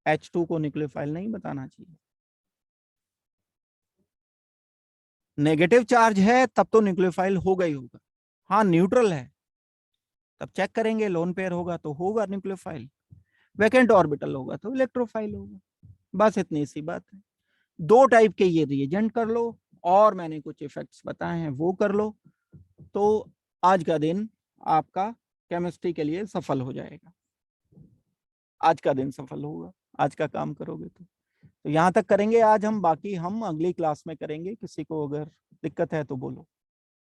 H2 को न्यूक्लियोफाइल नहीं बताना चाहिए। नेगेटिव चार्ज है तब तो न्यूक्लियोफाइल होगा ही होगा। हाँ न्यूट्रल है तब चेक करेंगे, लोन पेयर होगा तो होगा न्यूक्लियोफाइल, वैकेंट ऑर्बिटल होगा तो इलेक्ट्रोफाइल होगा। बस इतनी सी बात है। दो टाइप के ये रिएजेंट कर लो, और मैंने कुछ इफेक्ट्स बताए हैं वो कर लो, तो आज का दिन आपका केमिस्ट्री के लिए सफल हो जाएगा। आज का दिन सफल होगा, आज का काम करोगे तो यहाँ तक करेंगे आज हम। बाकी हम अगली क्लास में करेंगे। किसी को अगर दिक्कत है तो बोलो।